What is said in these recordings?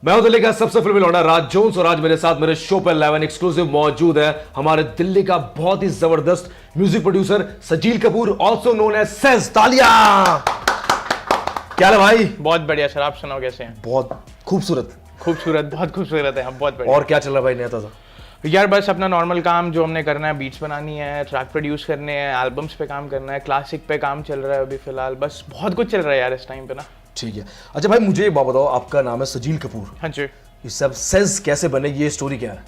मैं हूं दिल्ली का सबसे फिल्मी लौंडा राज जोन्स और आज मेरे साथ मेरे शो पे लाइव एंड एक्सक्लूसिव मौजूद है हमारे दिल्ली का बहुत ही जबरदस्त music producer Sajeel Kapoor also known as Sez. तालियां। क्या है भाई? बहुत बढ़िया सर, आप सुनाओ कैसे हैं? बहुत खूबसूरत। बहुत खूबसूरत है आप, बहुत बढ़िया। और क्या चल रहा है भाई नया ताजा? यार बस अपना नॉर्मल काम जो हमने करना है, बीट्स बनानी है, ट्रैक प्रोड्यूस करने हैं, एल्बम्स पे काम करना है, क्लासिक पे काम चल रहा है अभी फिलहाल। बस बहुत कुछ चल रहा है यार इस टाइम पे ना। ठीक है। अच्छा भाई मुझे एक बात बताओ, आपका नाम है सजील कपूर। हाँ जी। ये सब सेज कैसे बने, ये स्टोरी क्या है?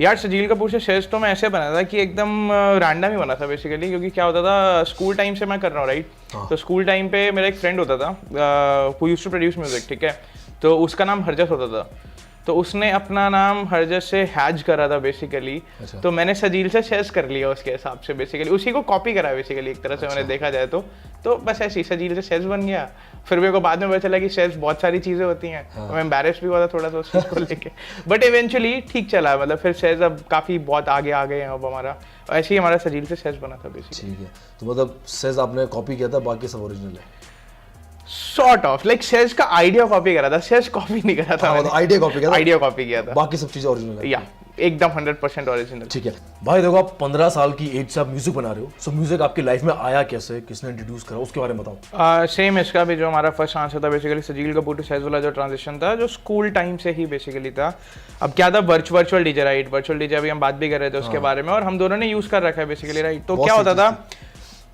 यार सजील कपूर से शेष तो मैं ऐसे बना था कि एकदम रैंडम ही बना था बेसिकली, क्योंकि क्या होता था स्कूल टाइम से मैं कर रहा हूँ राइट। तो स्कूल टाइम पे मेरा एक फ्रेंड होता था who used to produce music, ठीक है। तो उसका नाम हरजस होता था, तो उसने अपना नाम हरजस से हैज करा था बेसिकली। अच्छा। तो मैंने सजील से शेष कर लिया उसके हिसाब से, बेसिकली उसी को कॉपी करा बेसिकली एक तरह से। मैंने देखा जाए तो बस ऐसे ही सजील से शेष बन गया। फिर मेरे को बाद में पता चला कि शेष बहुत सारी चीजें होती हैं। तो मैं एम्बैरेस भी हुआ था थोड़ा सा उस चीज को लेके, बट इवेंचुअली ठीक चला। मतलब फिर शेष अब काफी बहुत आगे आ गए हैं अब हमारा। ऐसे ही हमारा सजील से शेष बना था बेसिकली। ठीक है। तो मतलब सेज आपने कॉपी किया था, बाकी सब ओरिजिनल है? सॉर्ट ऑफ लाइक शेष का आइडिया कॉपी करा था, शेष कॉपी नहीं करा था। मतलब आइडिया कॉपी किया था? आइडिया कॉपी किया था, बाकी सब चीजें ओरिजिनल है? या एकदम 100% ओरिजिनल। ठीक है भाई। देखो आप 15 साल की एज से आप म्यूजिक बना रहे हो, सो म्यूजिक आपकी लाइफ में आया कैसे, किसने इंट्रोड्यूस करा, उसके बारे में बताओ। सेम इसका भी जो हमारा फर्स्ट आंसर था बेसिकली सजील कपूर टू सेज वाला जो ट्रांजिशन था, जो स्कूल टाइम से ही बेसिकली था। अब क्या था, virtual DJ right. Virtual DJ अभी हम बात भी कर रहे थे उसके बारे में, और हम दोनों ने यूज कर रखा है बेसिकली राइट। तो क्या होता था,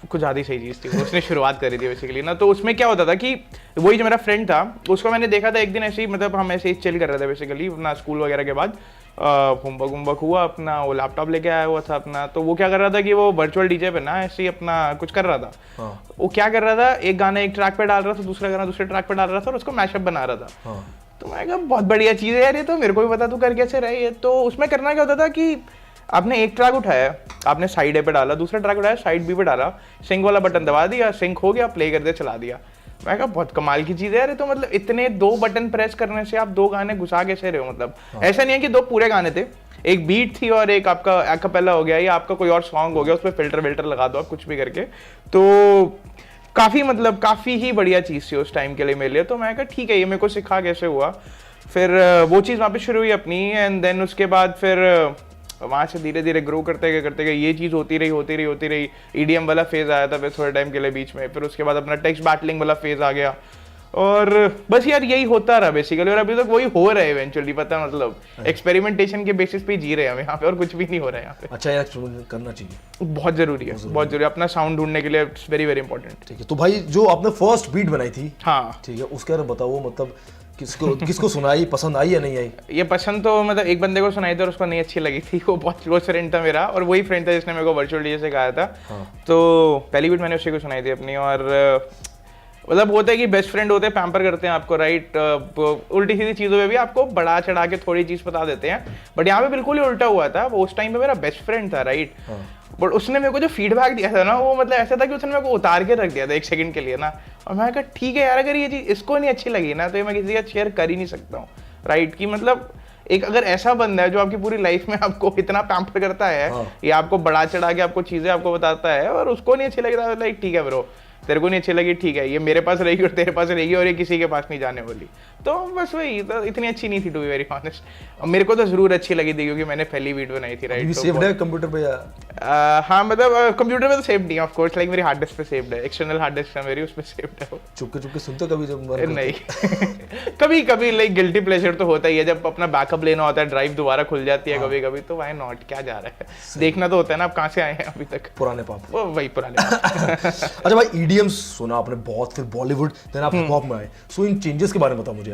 कुछ ज़्यादा ही सही चीज़ थी, उसने शुरुआत करी थी बेसिकली ना। तो उसमें क्या होता था कि वही जो मेरा फ्रेंड था उसको मैंने देखा था एक दिन ऐसे ही, मतलब हम ऐसे ही चिल कर रहे थे बेसिकली अपना स्कूल वगैरह के बाद। होमवर्क हुआ अपना, वो लैपटॉप लेके आया हुआ था अपना। तो वो क्या कर रहा था कि वो वर्चुअल डीजे पे ना ऐसे ही अपना कुछ कर रहा था। वो क्या कर रहा था, एक गाना एक ट्रैक पे डाल रहा था, दूसरा गाना दूसरे ट्रैक पे डाल रहा था, और उसको मैशअप बना रहा था। तो मैं कहा बहुत बढ़िया चीज़ है यार ये, तो मेरे को भी पता तू कर कैसे रही है। तो उसमें करना क्या होता था कि आपने एक ट्रैक उठाया, आपने साइड ए पे डाला, दूसरा ट्रैक उठाया साइड बी पे डाला, सिंक वाला बटन दबा दिया, सिंक हो गया, प्ले कर दिया, चला दिया। मैं कहा बहुत कमाल की चीज़ है यार। तो मतलब इतने 2 बटन प्रेस करने से आप 2 गाने घुसा कैसे रहे हो? मतलब ऐसा नहीं है कि 2 पूरे गाने थे, एक बीट थी और एक आपका एक्apella हो गया, या आपका कोई और सॉन्ग हो गया, उस पर फिल्टर लगा दो आप कुछ भी करके। तो काफ़ी ही बढ़िया चीज़ थी उस टाइम के लिए मेरे लिए। तो मैं कहा ठीक है, ये मेरे को सिखा कैसे हुआ। फिर वो चीज़ वहाँ पे शुरू हुई अपनी, एंड देन उसके बाद फिर वहाँ से धीरे धीरे ग्रो करते गए ये चीज़ होती रही। EDM वाला फेज आया था फिर थोड़े टाइम के लिए बीच में। फिर उसके बाद अपना टेक्स्ट बैटलिंग वाला फेज आ गया, और बस यार यही होता रहा बेसिकली। और अभी तक वही हो रहा है इवेंचुअली, पता है मतलब एक्सपेरिमेंटेशन के बेसिस पे जी रहे हैं हम यहाँ पे, और कुछ भी नहीं हो रहा है यहाँ पे। अच्छा यार, एक्सपेरिमेंट करना चाहिए, बहुत जरूरी है, बहुत जरूरी है अपना साउंड ढूंढने के लिए। It's very very important. ठीक है। तो भाई जो आपने फर्स्ट बीट बनाई थी, हाँ ठीक है, उसके बारे में बताओ। मतलब किसको सुनाई, पसंद आई या नहीं आई? ये पसंद तो मतलब एक बंदे को सुनाई थी और उसको नहीं अच्छी लगी थी। वो बहुत क्लोज फ्रेंड था मेरा, और वही फ्रेंड था जिसने मेरे को वर्चुअल डीजे से गाया था। तो पहली बीट मैंने उसी को सुनाई थी अपनी। और मतलब होता है कि बेस्ट फ्रेंड होते हैं, पैम्पर करते हैं आपको राइट। उल्टी सीधी चीज़ों में भी आपको बढ़ा चढ़ा के थोड़ी चीज़ बता देते हैं, बट यहाँ पे बिल्कुल ही उल्टा हुआ था। वो उस टाइम पे मेरा बेस्ट फ्रेंड था राइट। बट उसने मेरे को जो फीडबैक दिया था ना, वो मतलब ऐसा था कि उसने मेरे को उतार के रख दिया था 1 सेकंड के लिए ना। और मैं कहा ठीक है यार, अगर ये चीज़ इसको नहीं अच्छी लगी ना, तो ये मैं किसी का शेयर कर ही नहीं सकता हूँ राइट। कि मतलब एक अगर ऐसा बंदा है जो आपकी पूरी लाइफ में आपको इतना पैम्पर करता है, या आपको बढ़ा चढ़ा के आपको चीज़ें आपको बताता है, और उसको नहीं अच्छी लगी, लाइक ठीक है ब्रो, तेरे को नहीं अच्छी लगी, ठीक है, ये मेरे पास रहेगी और तेरे पास रहेगी, और ये किसी के पास नहीं जाने वाली। तो बस वही तो, इतनी अच्छी नहीं थी टू बी वेरी ऑनेस्ट। मेरे को तो जरूर अच्छी लगी थी क्योंकि मैंने पहली बीट बनाई थी राइट। सेव्ड है कंप्यूटर पे या? हाँ मतलब कंप्यूटर पे तो सेव्ड नहीं ऑफ कोर्स, लाइक मेरी हार्ड डिस्क पे सेव्ड है, एक्सटर्नल हार्ड डिस्क है मेरी, उस पे सेव्ड है। चुपके सुनते कभी जब? नहीं कभी लाइक गिल्टी प्लेजर तो होता ही है, जब अपना बैकअप लेना होता है, ड्राइव दोबारा खुल जाती है कभी, तो व्हाई नॉट, क्या जा रहा है, देखना तो होता है ना आप कहाँ से आए हैं अभी तक। पुराने पाप, वही पुराने। अच्छा भाई, EDM सुना आपने बहुत, फिर बॉलीवुड, देन आप हिप हॉप में आए। सो इन चेंजेस के बारे में बताओ मुझे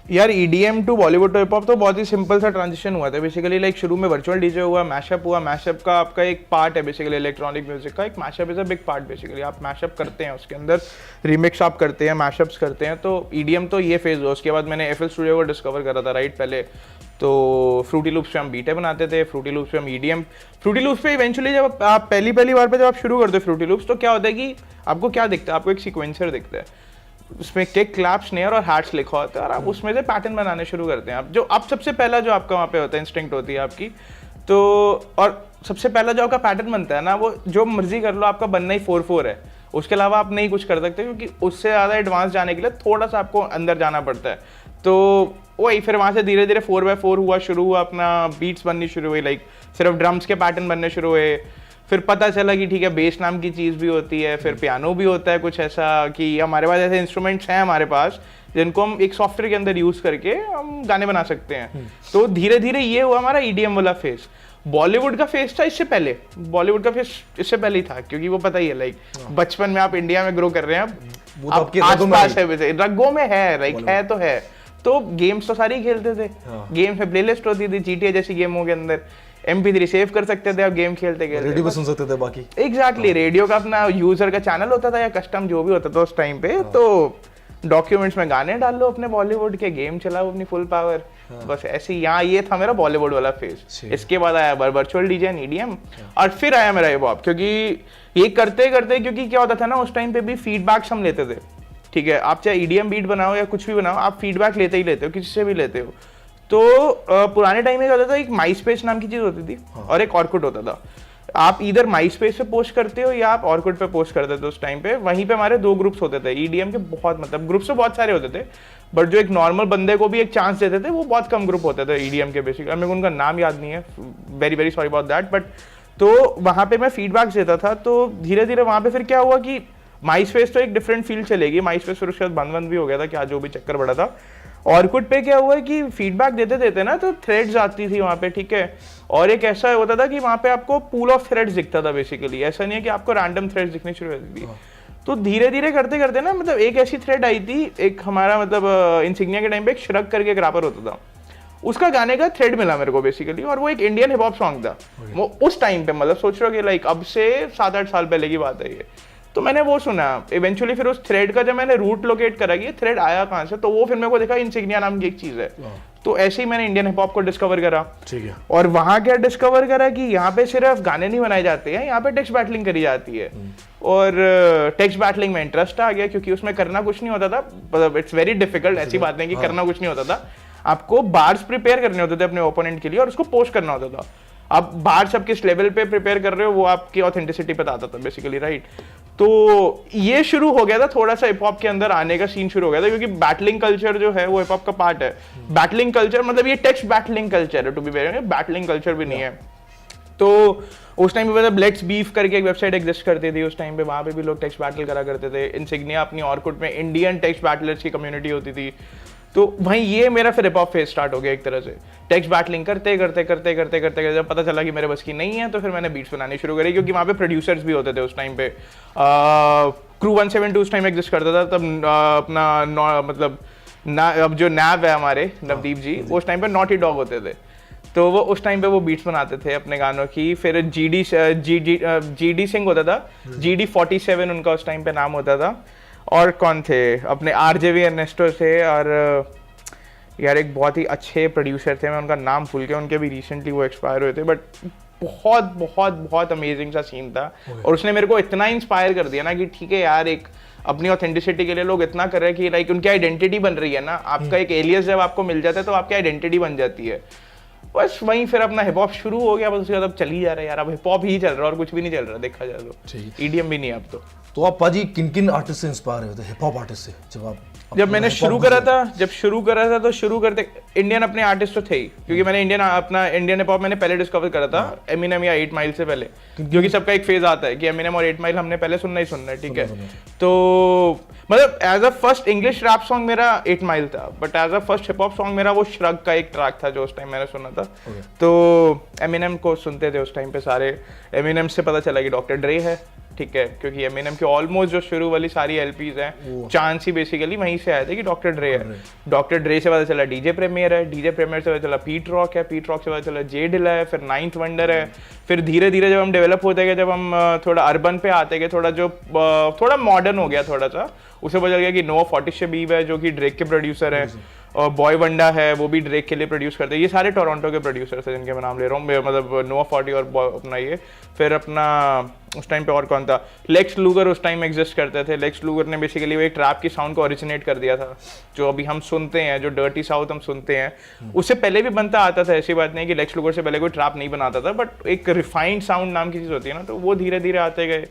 यार। EDM to Bollywood to hip hop तो बहुत ही सिंपल सा ट्रांजिशन हुआ था बेसिकली। लाइक शुरू में वर्चुअल डीजे हुआ, मैशअप का आपका एक पार्ट है बेसिकली इलेक्ट्रॉनिक म्यूजिक का। एक mashup is a big part basically. आप मैशअप करते हैं, उसके अंदर रिमिक्स आप करते हैं, मैशअप्स करते हैं। तो EDM तो ये फेज हुआ। उसके बाद मैंने FL स्टूडियो को डिस्कवर करा था राइट पहले। तो फ्रूटी लूप्स पे हम बीटें बनाते थे, फ्रूटी लूप्स पे हम EDM, फ्रूटी लूप्स पे इवेंचुअली जब आप पहली बार पे जब आप शुरू करते हो फ्रूटी लूप्स, तो क्या होता है कि आपको क्या दिखता है, आपको एक सीक्वेंसर दिखता है, उसमें किक, क्लैप, स्नेयर और हैट्स लिखा होता है, और आप उसमें से पैटर्न बनाने शुरू करते हैं। आप सबसे पहला जो आपका वहाँ पे होता है, इंस्टिंक्ट होती है आपकी। तो और सबसे पहला जो आपका पैटर्न बनता है ना, वो जो मर्जी कर लो, आपका बनना ही 4/4 है। उसके अलावा आप नहीं कुछ कर सकते, क्योंकि उससे ज़्यादा एडवांस जाने के लिए थोड़ा सा आपको अंदर जाना पड़ता है। तो वही फिर वहाँ से धीरे धीरे 4x4 हुआ, शुरू हुआ, अपना बीट्स बननी शुरू हुई, लाइक सिर्फ ड्रम्स के पैटर्न बनने शुरू हुए। फिर पता चला कि ठीक है बेस नाम की चीज़ भी होती है, फिर पियानो भी होता है, कुछ ऐसा कि हमारे पास ऐसे इंस्ट्रूमेंट्स हैं हमारे पास जिनको हम एक सॉफ्टवेयर के अंदर यूज़ करके हम गाने बना सकते हैं। तो धीरे धीरे ये हुआ हमारा EDM वाला फेस। बॉलीवुड का फेस था इससे पहले, बॉलीवुड का फेस इससे पहले ही था, क्योंकि वो पता ही है लाइक बचपन में आप इंडिया में ग्रो कर रहे हैं, वो तो आपके आसपास है, वैसे रगों में है, लाइक है तो है। तो गेम्स तो सारी खेलते थे, गेम्स में प्लेलिस्ट होती थी, GTA जैसी गेमों के अंदर MP3 सेव कर सकते थे आप गेम खेलते खेलते, रेडियो पे सुन सकते थे बाकी। एग्जैक्टली, रेडियो का अपना यूजर का चैनल होता था या कस्टम जो भी होता था उस टाइम पे। तो डॉक्यूमेंट्स में गाने डाल लो अपने बॉलीवुड के, गेम चलाओ अपनी फुल पावर, बस ऐसे ही। यहाँ ये था मेरा बॉलीवुड वाला फेज। इसके बाद आया वर्चुअल डीजे एंड EDM, और फिर आया मेरा हिप हॉप। क्योंकि ये करते करते, क्योंकि क्या होता था ना उस टाइम पे भी फीडबैक्स हम लेते थे, ठीक है, आप चाहे EDM बीट बनाओ या कुछ भी बनाओ, आप फीडबैक लेते ही लेते हो, किसी से भी लेते हो। तो पुराने टाइम में क्या होता था, एक माईस्पेस नाम की चीज होती थी और एक ऑर्कुट होता था। आप इधर माईस्पेस पे पोस्ट करते हो या आप ऑर्कुट पे पोस्ट करते थे उस टाइम पे। वहीं पे हमारे 2 ग्रुप्स होते थे EDM के, बहुत मतलब ग्रुप्स तो बहुत सारे होते थे, बट जो एक नॉर्मल बंदे को भी एक चांस देते थे वो बहुत कम ग्रुप होते थे EDM के बेसिकली। मेरे को उनका नाम याद नहीं है, very very sorry about that. But तो वहाँ पे मैं फीडबैक्स देता था। तो धीरे धीरे वहाँ पे फिर क्या हुआ कि माईस्पेस तो एक डिफरेंट फील्ड चलेगी, माईस्पेस फिर उसके बाद बंद भी हो गया था, क्या जो भी चक्कर बड़ा था। ऑर्कुट पे क्या हुआ कि फीडबैक देते देते ना तो थ्रेड्स आती थी वहाँ पे, ठीक है, और एक ऐसा होता था कि वहाँ पे आपको पूल ऑफ थ्रेड्स दिखता था बेसिकली, ऐसा नहीं है कि आपको रैंडम थ्रेड्स दिखनी शुरू होती थी। तो धीरे धीरे करते करते ना मतलब एक ऐसी थ्रेड आई थी, एक हमारा मतलब इंसिग्निया के टाइम पे एक श्रग करके एक रैपर होता था, उसका गाने का थ्रेड मिला मेरे को बेसिकली, और वो एक इंडियन हिप हॉप सॉन्ग था। वो उस टाइम पे मतलब सोच रहे हो कि लाइक अब से 7-8 साल पहले की बात है ये। तो मैंने वो सुना इवेंचुअली, फिर उस थ्रेड का जब मैंने रूट लोकेट करा कि ये थ्रेड आया कहाँ से, तो वो फिर मेरे को देखा इंसिग्निया नाम की एक चीज है। तो ऐसे ही मैंने इंडियन हिप हॉप को डिस्कवर करा, ठीक है। और वहां क्या डिस्कवर करा कि यहाँ पे सिर्फ गाने नहीं बनाए जाते हैं, यहाँ पे टेक्स्ट बैटलिंग करी जाती है। और टेक्स्ट बैटलिंग में इंटरेस्ट आ गया, क्योंकि उसमें करना कुछ नहीं होता था, मतलब इट्स वेरी डिफिकल्ट, ऐसी बात नहीं कि करना कुछ नहीं होता था, आपको बार्स प्रिपेयर करने होते थे अपने ओपोनेंट के लिए और उसको पोस्ट करना होता था। अब बार्स आप किस लेवल पे प्रिपेयर कर रहे हो वो आपकी ऑथेंटिसिटी बताता था बेसिकली, राइट। तो ये शुरू हो गया था थोड़ा सा हिप हॉप के अंदर आने का सीन शुरू हो गया था, क्योंकि बैटलिंग कल्चर जो है वो हिप हॉप का पार्ट है। बैटलिंग कल्चर मतलब ये टेक्स्ट बैटलिंग कल्चर है, to be very, battling culture भी नहीं है। तो उस टाइम पे मतलब लेट्स बीफ करके एक वेबसाइट एग्जिस्ट करती थी उस टाइम पे, वहां पे भी लोग टेक्स्ट बैटल करा करते थे। इंसिग्निया अपनी ऑर्कुट में इंडियन टेक्स्ट बैटलर्स की कम्युनिटी होती थी। तो वहीं ये मेरा फिर हिप हॉप फेज स्टार्ट हो गया एक तरह से, टेक्स्ट बैटलिंग करते करते करते करते करते करते जब पता चला कि मेरे बस की नहीं है, तो फिर मैंने बीट्स बनानी शुरू करी, क्योंकि वहाँ पे प्रोड्यूसर्स भी होते थे उस टाइम पे। क्रू 172 उस टाइम एग्जिस्ट करता था, तब अपना मतलब अब जो नैब है हमारे नवदीप जी, उस टाइम पे नॉटी डॉग होते थे, तो वो उस टाइम पे वो बीट्स बनाते थे अपने गानों की। फिर GD सिंह होता था, GD47 उनका उस टाइम पे नाम होता था। और कौन थे अपने RJV एर्नेस्टो थे, और यार एक बहुत ही अच्छे प्रोड्यूसर थे, मैं उनका नाम भूल गया, उनके भी रिसेंटली वो एक्सपायर हुए थे, बट बहुत बहुत बहुत अमेजिंग सा सीन था। और उसने मेरे को इतना इंस्पायर कर दिया ना कि ठीक है यार, एक अपनी ऑथेंटिसिटी के लिए लोग इतना कर रहे हैं कि लाइक उनकी आइडेंटिटी बन रही है ना, आपका एक एलियस जब आपको मिल जाता है तो आपकी आइडेंटिटी बन जाती है। बस वहीं फिर अपना हिप हॉप शुरू हो गया, बस उसके बाद अब चल ही जा रहा है यार, अब हिप हॉप ही चल रहा है और कुछ भी नहीं चल रहा देखा जाए तो, EDM भी नहीं अब तो आप पाजी किन किन आर्टिस्ट से इंस्पायर हुए थे, हिप हॉप आर्टिस्ट से? जब मैंने शुरू करा था तो शुरू करते इंडियन अपने आर्टिस्ट तो थे ही, क्योंकि मैंने इंडियन हिप हॉप मैंने पहले डिस्कवर करा था एमिनेम या 8 माइल से पहले, क्योंकि सबका एक फेज आता है कि एमिनेम और 8 माइल हमने पहले सुनना ही सुनना है, ठीक है। तो मतलब as a first English rap song मेरा 8 माइल था, but as a first hip hop song मेरा वो श्रग का एक ट्रैक था जो उस टाइम मैंने सुना था। तो एमिनेम को सुनते थे उस टाइम पे सारे, एमिनेम से पता चला कि डॉक्टर ड्रे है, ठीक है, क्योंकि एमिनेम की ऑलमोस्ट जो शुरू वाली सारी LPs हैं, चांस ही बेसिकली वहीं से आए थे कि डॉक्टर ड्रे है। डॉक्टर ड्रे से पता चला DJ प्रीमियर है, DJ प्रीमियर से पता चला पीट रॉक है, पीट रॉक से पता चला जे डिला है, फिर 9th वंडर है। फिर धीरे धीरे जब हम डेवलप होते गए, जब हम थोड़ा अर्बन पे आते गए, थोड़ा मॉडर्न हो गया थोड़ा सा, उसे पता गया कि नोआ फॉर्टिशबीब है जो कि ड्रेक के प्रोड्यूसर है, और बॉय वंडा है वो भी ड्रेक के लिए प्रोड्यूस करते हैं। ये सारे टोरंटो के प्रोड्यूसर्स हैं जिनके मैं नाम ले रहा हूँ, मतलब नोआ 40 और अपना ये। फिर अपना उस टाइम पे और कौन था, लेक्स लूगर उस टाइम एग्जिस्ट करते थे। लेक्स लूगर ने बेसिकली वो एक ट्रैप की साउंड को ओरिजिनेट कर दिया था, जो अभी हम सुनते हैं, जो डर्टी साउथ हम सुनते हैं, उससे पहले भी बनता आता था। ऐसी बात नहीं कि लेक्स लूगर से पहले कोई ट्रैप नहीं बनाता था, बट एक रिफाइंड साउंड नाम की चीज़ होती है ना, तो वो धीरे धीरे आते गए।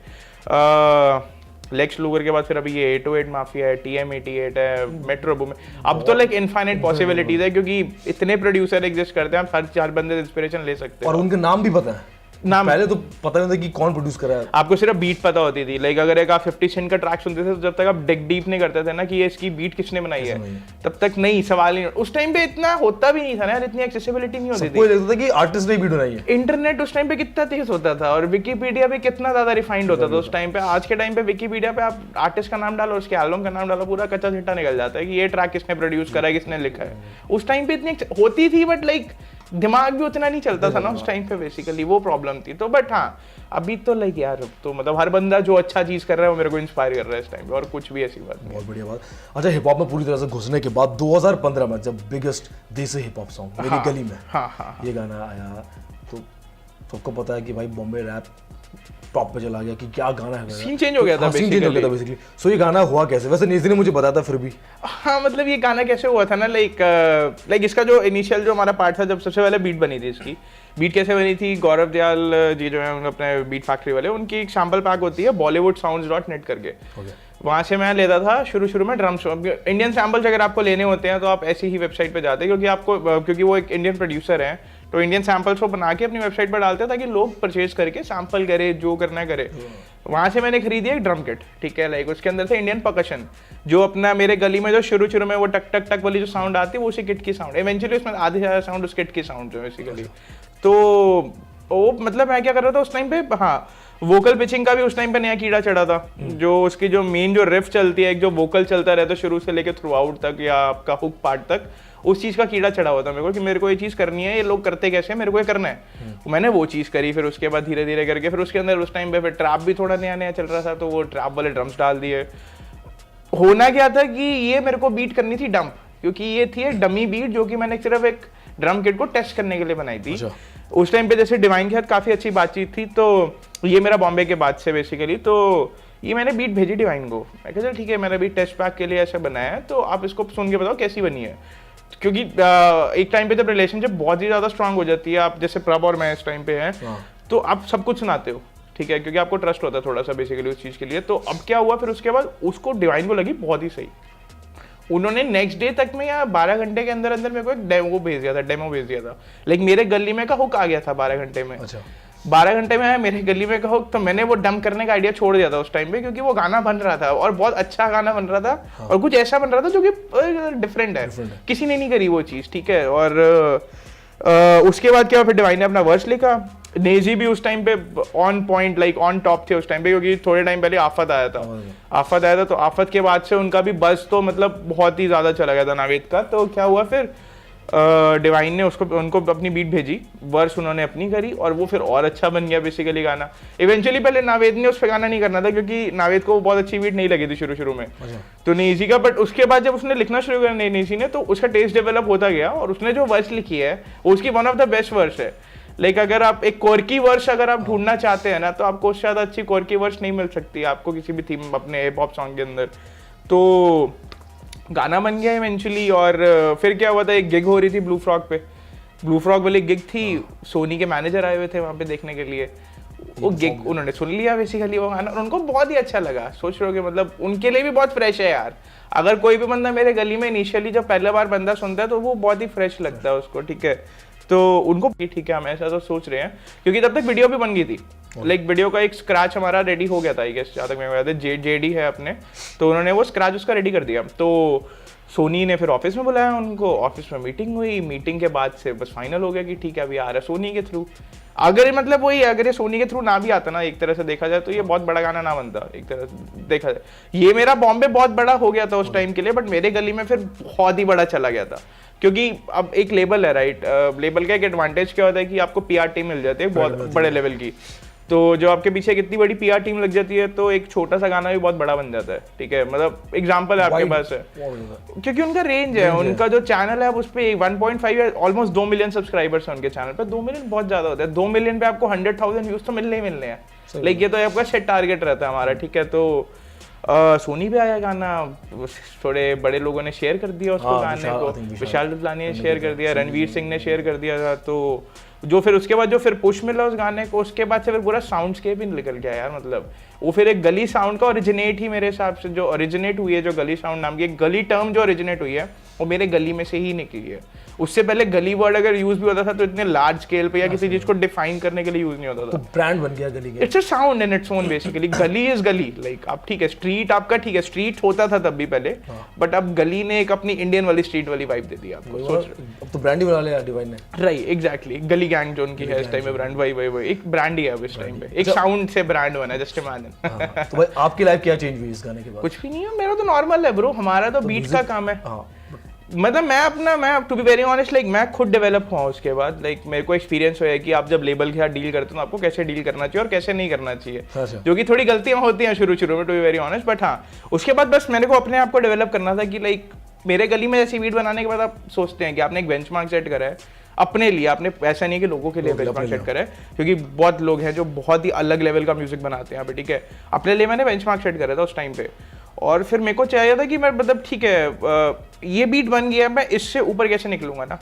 लेक्स लूगर के बाद फिर अभी ये 808 माफिया है, TM88 है, मेट्रो बूम है। अब तो लाइक इनफाइनाइट पॉसिबिलिटीज है क्योंकि इतने प्रोड्यूसर एग्जिस्ट करते हैं, आप हर बंदे से इंस्पिरेशन ले सकते हैं। और उनके नाम भी पता है, नाम पहले तो पता नहीं था कि कौन प्रोड्यूस कर रहा है। आपको सिर्फ बीट पता होती थी, लाइक अगर एक आप 50 सेंट का ट्रैक सुनते थे तो जब तक आप डिग डीप नहीं करते थे ना कि ये इसकी बीट किसने बनाई है, तब तक नहीं सवाल नहीं। उस टाइम पे इतना होता भी नहीं था ना यार, इतनी एक्सेसिबिलिटी नहीं होती सबको लगता था कि आर्टिस्ट ने बीट बनाई है। इंटरनेट उस टाइम पे कितना तेज होता था और विकिपीडिया पे कितना ज्यादा रिफाइंड होता था उस टाइम पे। आज के टाइम पे विकिपीडिया पे आप आर्टिस्ट का नाम डालो, उसके एल्बम का नाम डालो, पूरा कच्चा चिट्टा निकल जाता है कि ये ट्रैक किसने प्रोड्यूस करा है, किसने लिखा है। उस टाइम पे इतनी होती थी बट लाइक दिमाग भी उतना नहीं चलता था ना उस टाइम पे, बेसिकली वो प्रॉब्लम थी। तो बट हाँ अभी तो लाइक यार तो मतलब हर बंदा जो अच्छा चीज कर रहा है वो मेरे को इंस्पायर कर रहा है इस टाइम पे, और कुछ भी ऐसी बात नहीं। बहुत बढ़िया बात। अच्छा, हिप हॉप में पूरी तरह से घुसने के बाद 2015 में जब बिगेस्ट देसी हिप हॉप सॉन्ग मेरी गली में ये गाना आया, तो सबको पता है कि भाई बॉम्बे रैप टॉप पे चला गया कि क्या गाना है, सीन चेंज हो गया था बेसिकली। सो ये गाना हुआ कैसे? वैसे नेजी ने मुझे बताया था फिर भी। हाँ मतलब ये गाना कैसे हुआ था ना, लाइक इसका जो इनिशियल जो हमारा पार्ट था, जब सबसे पहले बीट बनी थी इसकी, बीट कैसे बनी थी, गौरव दयाल जी जो है अपने बीट फैक्ट्री वाले, उनकी एक सैंपल पैक होती है bollywoodsounds.net करके, वहाँ से मैं लेता था शुरू में ड्रम्स। इंडियन सैम्पल्स अगर आपको लेने होते हैं तो आप ऐसी ही वेबसाइट पे जाते हैं क्योंकि वो एक इंडियन प्रोड्यूसर हैं, तो इंडियन सैम्पल्स को बना के अपनी वेबसाइट पर डालते हैं ताकि लोग परचेज करके सैम्पल करे, जो करना है करे। वहाँ से मैंने खरीदी एक ड्रम किट, ठीक है, लाइक उसके अंदर से इंडियन परकशन, जो अपना मेरे गली में जो शुरू में वो टक टक टक वाली जो साउंड आती है वो उसी किट की साउंड, इवेंचुअली उसमें आधे से ज़्यादा साउंड उस किट की साउंड जो बेसिकली। तो वो मतलब मैं क्या कर रहा था उस टाइम पे, हाँ वोकल पिचिंग का भी उस टाइम पे नया कीड़ा चढ़ा था, जो उसकी जो मेन जो रिफ चलती है, एक जो वोकल चलता रहता है शुरू से लेके थ्रू आउट तक या आपका हुक पार्ट तक, उस चीज़ का कीड़ा चढ़ा हुआ था मेरे को कि मेरे को ये चीज़ करनी है, ये लोग करते कैसे, मेरे को ये करना है। मैंने वो चीज़ करी, फिर उसके बाद धीरे धीरे करके फिर उसके अंदर उस टाइम पे फिर ट्रैप भी थोड़ा नया चल रहा था, तो वो ट्रैप वाले ड्रम्स डाल दिए। होना क्या था कि ये मेरे को बीट करनी थी डंप, क्योंकि ये थी एक डमी बीट जो कि मैंने सिर्फ एक ड्रम किट को टेस्ट करने के लिए बनाई थी। उस टाइम पे जैसे डिवाइन के साथ काफ़ी अच्छी बातचीत थी, तो ये मेरा बॉम्बे के बाद से बेसिकली, तो ये मैंने बीट भेजी डिवाइन को, मैं कहा चल ठीक है मैंने बीट टेस्ट पैक के लिए ऐसा बनाया है, तो आप इसको सुन के बताओ कैसी बनी है। क्योंकि एक टाइम पे जब रिलेशनशिप बहुत ही ज़्यादा स्ट्रांग हो जाती है, आप जैसे प्रभ और मैं इस टाइम पे हैं, तो आप सब कुछ सुनाते हो, ठीक है, क्योंकि आपको ट्रस्ट होता है थोड़ा सा बेसिकली उस चीज़ के लिए। तो अब क्या हुआ फिर उसके बाद उसको डिवाइन को लगी बहुत ही सही, उन्होंने नेक्स्ट डे तक में या 12 घंटे के अंदर अंदर मेरे को एक डेमो भेज दिया था, लेकिन मेरे गली में का हुक आ गया था 12 घंटे में। 12 घंटे में आया मेरे गली में का हुक, तो मैंने वो डम करने का आइडिया छोड़ दिया था उस टाइम पे, क्योंकि वो गाना बन रहा था और बहुत अच्छा गाना बन रहा था, और कुछ ऐसा बन रहा था जो कि डिफरेंट है, किसी ने नहीं करी वो चीज़, ठीक है। और उसके बाद क्या, फिर डिवाइन ने अपना वर्स लिखा, नेजी भी उस टाइम पे on point like on top थे उस टाइम पे, क्योंकि थोड़े टाइम पहले आफत आया था, तो आफत के बाद से उनका भी बस तो मतलब बहुत ही ज़्यादा चला गया था नावेद का। तो क्या हुआ फिर डिवाइन ने उनको अपनी बीट भेजी, वर्स उन्होंने अपनी करी, और वो फिर और अच्छा बन गया बेसिकली गाना। इवेंचुअली पहले नावेद ने उस पर गाना नहीं करना था, क्योंकि नावेद को बहुत अच्छी बीट नहीं लगी थी शुरू में, तो नेजी का। बट उसके बाद जब उसने लिखना शुरू किया नेजी ने, तो उसका टेस्ट डेवलप होता गया, और उसने जो वर्स लिखी है उसकी one of the best verse है। लाइक अगर आप एक कोरकी वर्स अगर आप ढूंढना चाहते हैं ना, तो आपको उससे ज़्यादा अच्छी कोरकी वर्स नहीं मिल सकती आपको किसी भी थीम अपने हिप हॉप सॉन्ग के अंदर। तो गाना बन गया इवेंचुअली। और फिर क्या हुआ था, एक गिग हो रही थी ब्लू फ्रॉग वाली गिग थी, सोनी के मैनेजर आए हुए थे वहाँ पे देखने के लिए, वो गिग उन्होंने सुन लिया बेसिकली वो गाना, और उनको बहुत ही अच्छा लगा। सोच रहे हो कि मतलब उनके लिए भी बहुत फ्रेश है यार, अगर कोई भी बंदा मेरे गली में इनिशियली जब पहला बार बंदा सुनता है तो वो बहुत ही फ्रेश लगता है उसको, ठीक है। तो उनको ठीक है हम ऐसा तो सोच रहे हैं, क्योंकि तब तक वीडियो भी बन गई थी, लाइक वीडियो का एक स्क्रैच हमारा रेडी हो गया था, आई गेस जहाँ तक मेरे को याद है, जेडी है अपने, तो उन्होंने वो स्क्रैच उसका रेडी कर दिया। तो सोनी ने फिर ऑफिस में बुलाया उनको, ऑफिस में मीटिंग हुई, मीटिंग के बाद से बस फाइनल हो गया कि ठीक है अभी आ रहा है सोनी के थ्रू। अगर मतलब वही अगर ये सोनी के थ्रू ना भी आता ना, एक तरह से देखा जाए तो ये बहुत बड़ा गाना ना बनता, एक तरह से देखा जाए। ये मेरा बॉम्बे बहुत बड़ा हो गया था उस टाइम के लिए, बट मेरे गली में फिर बहुत ही बड़ा चला गया था, क्योंकि अब एक लेबल है, राइट। लेबल का एक एडवांटेज क्या होता है कि आपको पीआर टीम मिल जाती है बहुत बड़े लेवल की, तो जो आपके पीछे एक इतनी बड़ी पीआर टीम लग जाती है तो एक छोटा सा गाना भी बहुत बड़ा बन जाता है, ठीक है। मतलब एग्जांपल है आपके पास है, क्योंकि उनका रेंज है, उनका जो चैनल है उस पर 1.5 या ऑलमोस्ट 2 मिलियन सब्सक्राइबर्स हैं उनके चैनल पे। 2 मिलियन बहुत ज्यादा होता है, 2 मिलियन पे आपको 100,000 व्यूज तो मिलने ही मिलने हैं, लाइक ये तो आपका सेट टारगेट रहता है हमारा, ठीक है। तो सोनी पे आया गाना, थोड़े बड़े लोगों ने शेयर कर दिया उसको, गाने को विशाल दुलानी ने शेयर कर दिया, रणवीर सिंह ने शेयर कर दिया था। तो जो फिर उसके बाद जो फिर पुश मिला उस गाने को, उसके बाद से फिर पूरा साउंडस्केप ही निकल गया यार। मतलब वो फिर एक गली साउंड का ओरिजिनेट ही मेरे हिसाब से जो ओरिजिनेट हुई है, जो गली साउंड नाम की एक गली टर्म जो ओरिजिनेट हुई है वो मेरे गली में से ही निकली है। उससे पहले गली वर्ड अगर यूज भी होता था तो इतने लार्ज स्केल पे या किसी चीज को डिफाइन करने के लिए यूज नहीं होता तो था। ब्रांड बन गया गली के। It's a sound in its own basically. गली इज गली, लाइक आप ठीक है स्ट्रीट आपका ठीक है, स्ट्रीट होता था तब भी पहले, बट अब गली ने एक अपनी इंडियन वाली स्ट्रीट वाली वाइब दे दी आपको। सोच अब तो ब्रांड ही बना लिया डिवाइन ने। Right, exactly. गली गैंग जो उनकी है इस टाइम पे ब्रांड, वही एक ब्रांड ही है अब इस टाइम पे, एक साउंड से ब्रांड बना, जस्ट इमेजिन। तो भाई आपकी लाइफ क्या चेंज हुई इस गाने के बाद? कुछ भी नहीं है, मेरा तो नॉर्मल है ब्रो, हमारा तो बीट का काम है। हाँ, मतलब मैं to be very honest like मैं खुद डेवलप हुआ उसके बाद, लाइक मेरे को एक्सपीरियंस हो है कि आप जब लेबल के साथ डील करते हो तो आपको कैसे डील करना चाहिए और कैसे नहीं करना चाहिए, अच्छा। जो कि थोड़ी गलतियां होती हैं शुरू में to be very honest, but हाँ उसके बाद बस मेरे को अपने आप को डेवलप करना था कि लाइक मेरे गली में जैसी बीट बनाने के बाद आप सोचते हैं कि आपने एक बेंचमार्क सेट करा है अपने लिए, आपने ऐसा नहीं कि लोगों के लिए बेंचमार्क सेट करा है, क्योंकि बहुत लोग हैं जो बहुत ही अलग लेवल का म्यूजिक बनाते हैं यहाँ पे, ठीक है। अपने लिए मैंने बेंचमार्क सेट करा था उस टाइम पे, और फिर मेरे को चाहिए था कि मैं मतलब ठीक है ये बीट बन गया, मैं इससे ऊपर कैसे निकलूंगा ना।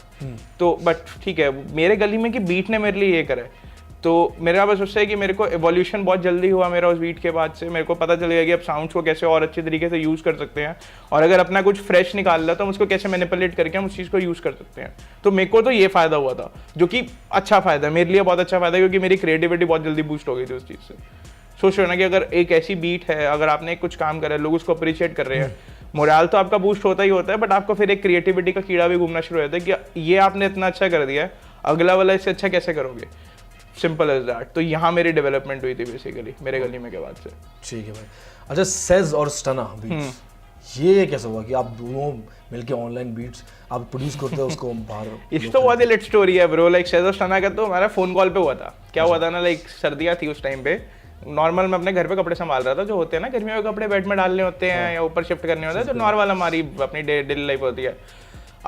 तो बट ठीक है, मेरे गली में कि बीट ने मेरे लिए ये करा है, तो मेरा बस उससे है कि मेरे को एवोल्यूशन बहुत जल्दी हुआ मेरा उस बीट के बाद से। मेरे को पता चल गया कि अब साउंड्स को कैसे और अच्छे तरीके से यूज़ कर सकते हैं, और अगर अपना कुछ फ्रेश निकाल रहा तो हम उसको कैसे मैनिपुलेट करके हम उस चीज़ को यूज़ कर सकते हैं। तो मेरे को तो ये फ़ायदा हुआ था, जो कि अच्छा फ़ायदा है मेरे लिए, बहुत अच्छा फ़ायदा है, क्योंकि मेरी क्रिएटिविटी बहुत जल्दी बूस्ट हो गई थी उस चीज़ से। सोच रहे हो ना कि अगर एक ऐसी बीट है, अगर आपने कुछ काम करा है, लोग उसको अप्रिशिएट कर रहे हैं, मोरल तो आपका बूस्ट होता ही होता है, बट आपको फिर एक क्रिएटिविटी का कीड़ा भी घूमना शुरू हो जाता है कि ये आपने इतना अच्छा कर दिया है, अगला वाला इससे अच्छा कैसे करोगे। Simple as that. तो यहाँ मेरी डेवलपमेंट हुई थी बेसिकली मेरे गली में के बाद से। ठीक है भाई। अच्छा, सेज और स्टना बीट्स, ये कैसे हुआ कि आप दोनों मिलके ऑनलाइन बीट्स आप प्रोड्यूस करते हो उसको बाहर? इस तो बहुत ही लेट स्टोरी है ब्रो। लाइक सेज और स्टना का तो हमारा फोन कॉल पे हुआ था। क्या हुआ था ना, लाइक सर्दियाँ थी उस टाइम पे, नॉर्मल मैं अपने घर पे कपड़े संभाल रहा था, जो होते हैं ना गर्मियों के कपड़े बेड में डालने होते हैं या ऊपर शिफ्ट करने होते हैं, जो नॉर्मल हमारी अपनी डेली लाइफ होती है।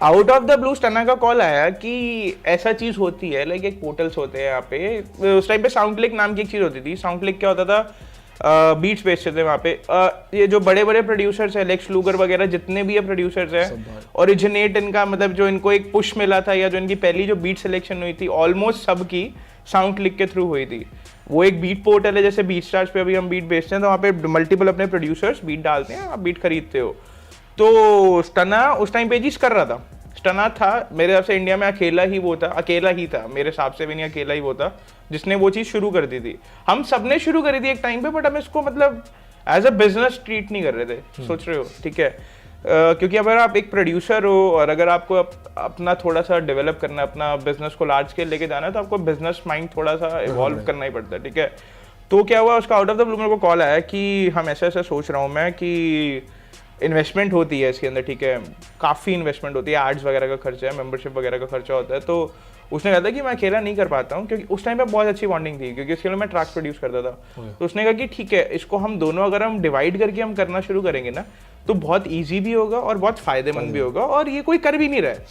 आउट ऑफ द ब्लू स्टना का कॉल आया कि ऐसा चीज होती है, लाइक एक पोर्टल्स होते हैं यहाँ पे। उस टाइम पे साउंड क्लिक नाम की एक चीज होती थी। साउंड क्लिक क्या होता था, बीट्स बेचते थे वहाँ पे। ये जो बड़े बड़े प्रोड्यूसर्स है, लेक्स लूगर वगैरह जितने भी ये प्रोड्यूसर्स हैं, ओरिजिनेट इनका मतलब जो इनको एक पुश मिला था या जो इनकी पहली जो बीट सिलेक्शन हुई थी ऑलमोस्ट सब की साउंड क्लिक के थ्रू हुई थी। वो एक बीट पोर्टल है, जैसे बीट स्टार्स पे अभी हम बीट बेचते हैं तो वहाँ पे मल्टीपल अपने प्रोड्यूसर्स बीट डालते हैं, आप बीट खरीदते हो। तो स्टना उस टाइम पे चीज कर रहा था। स्टना था मेरे हिसाब से इंडिया में अकेला ही था मेरे हिसाब से भी नहीं, अकेला ही वो था जिसने वो चीज़ शुरू कर दी थी। हम सब ने शुरू करी थी एक टाइम पे, बट हम इसको मतलब एज अ बिजनेस ट्रीट नहीं कर रहे थे। सोच रहे हो, ठीक है, क्योंकि अगर आप एक प्रोड्यूसर हो और अगर आपको अपना थोड़ा सा डेवलप करना है, अपना बिजनेस को लार्ज स्केल लेके जाना है, तो आपको बिजनेस माइंड थोड़ा सा इवॉल्व करना ही पड़ता है, ठीक है। तो क्या हुआ, उसका आउट ऑफ द ब्लू मेरे को कॉल आया कि हम ऐसा सोच रहा हूँ मैं कि इन्वेस्टमेंट होती है इसके अंदर, ठीक है, काफ़ी इन्वेस्टमेंट होती है, एड्स वगैरह का खर्चा है, मेंबरशिप वगैरह का खर्चा होता है। तो उसने कहा था कि मैं अकेला नहीं कर पाता हूँ, क्योंकि उस टाइम पे बहुत अच्छी बॉन्डिंग थी, क्योंकि उसके लिए मैं ट्रैक्स प्रोड्यूस करता था। तो उसने कहा कि ठीक है, इसको हम दोनों अगर हम डिवाइड करके हम करना शुरू करेंगे ना, तो बहुत ईजी भी होगा और बहुत फायदेमंद भी होगा, और ये कोई कर भी नहीं रहा है,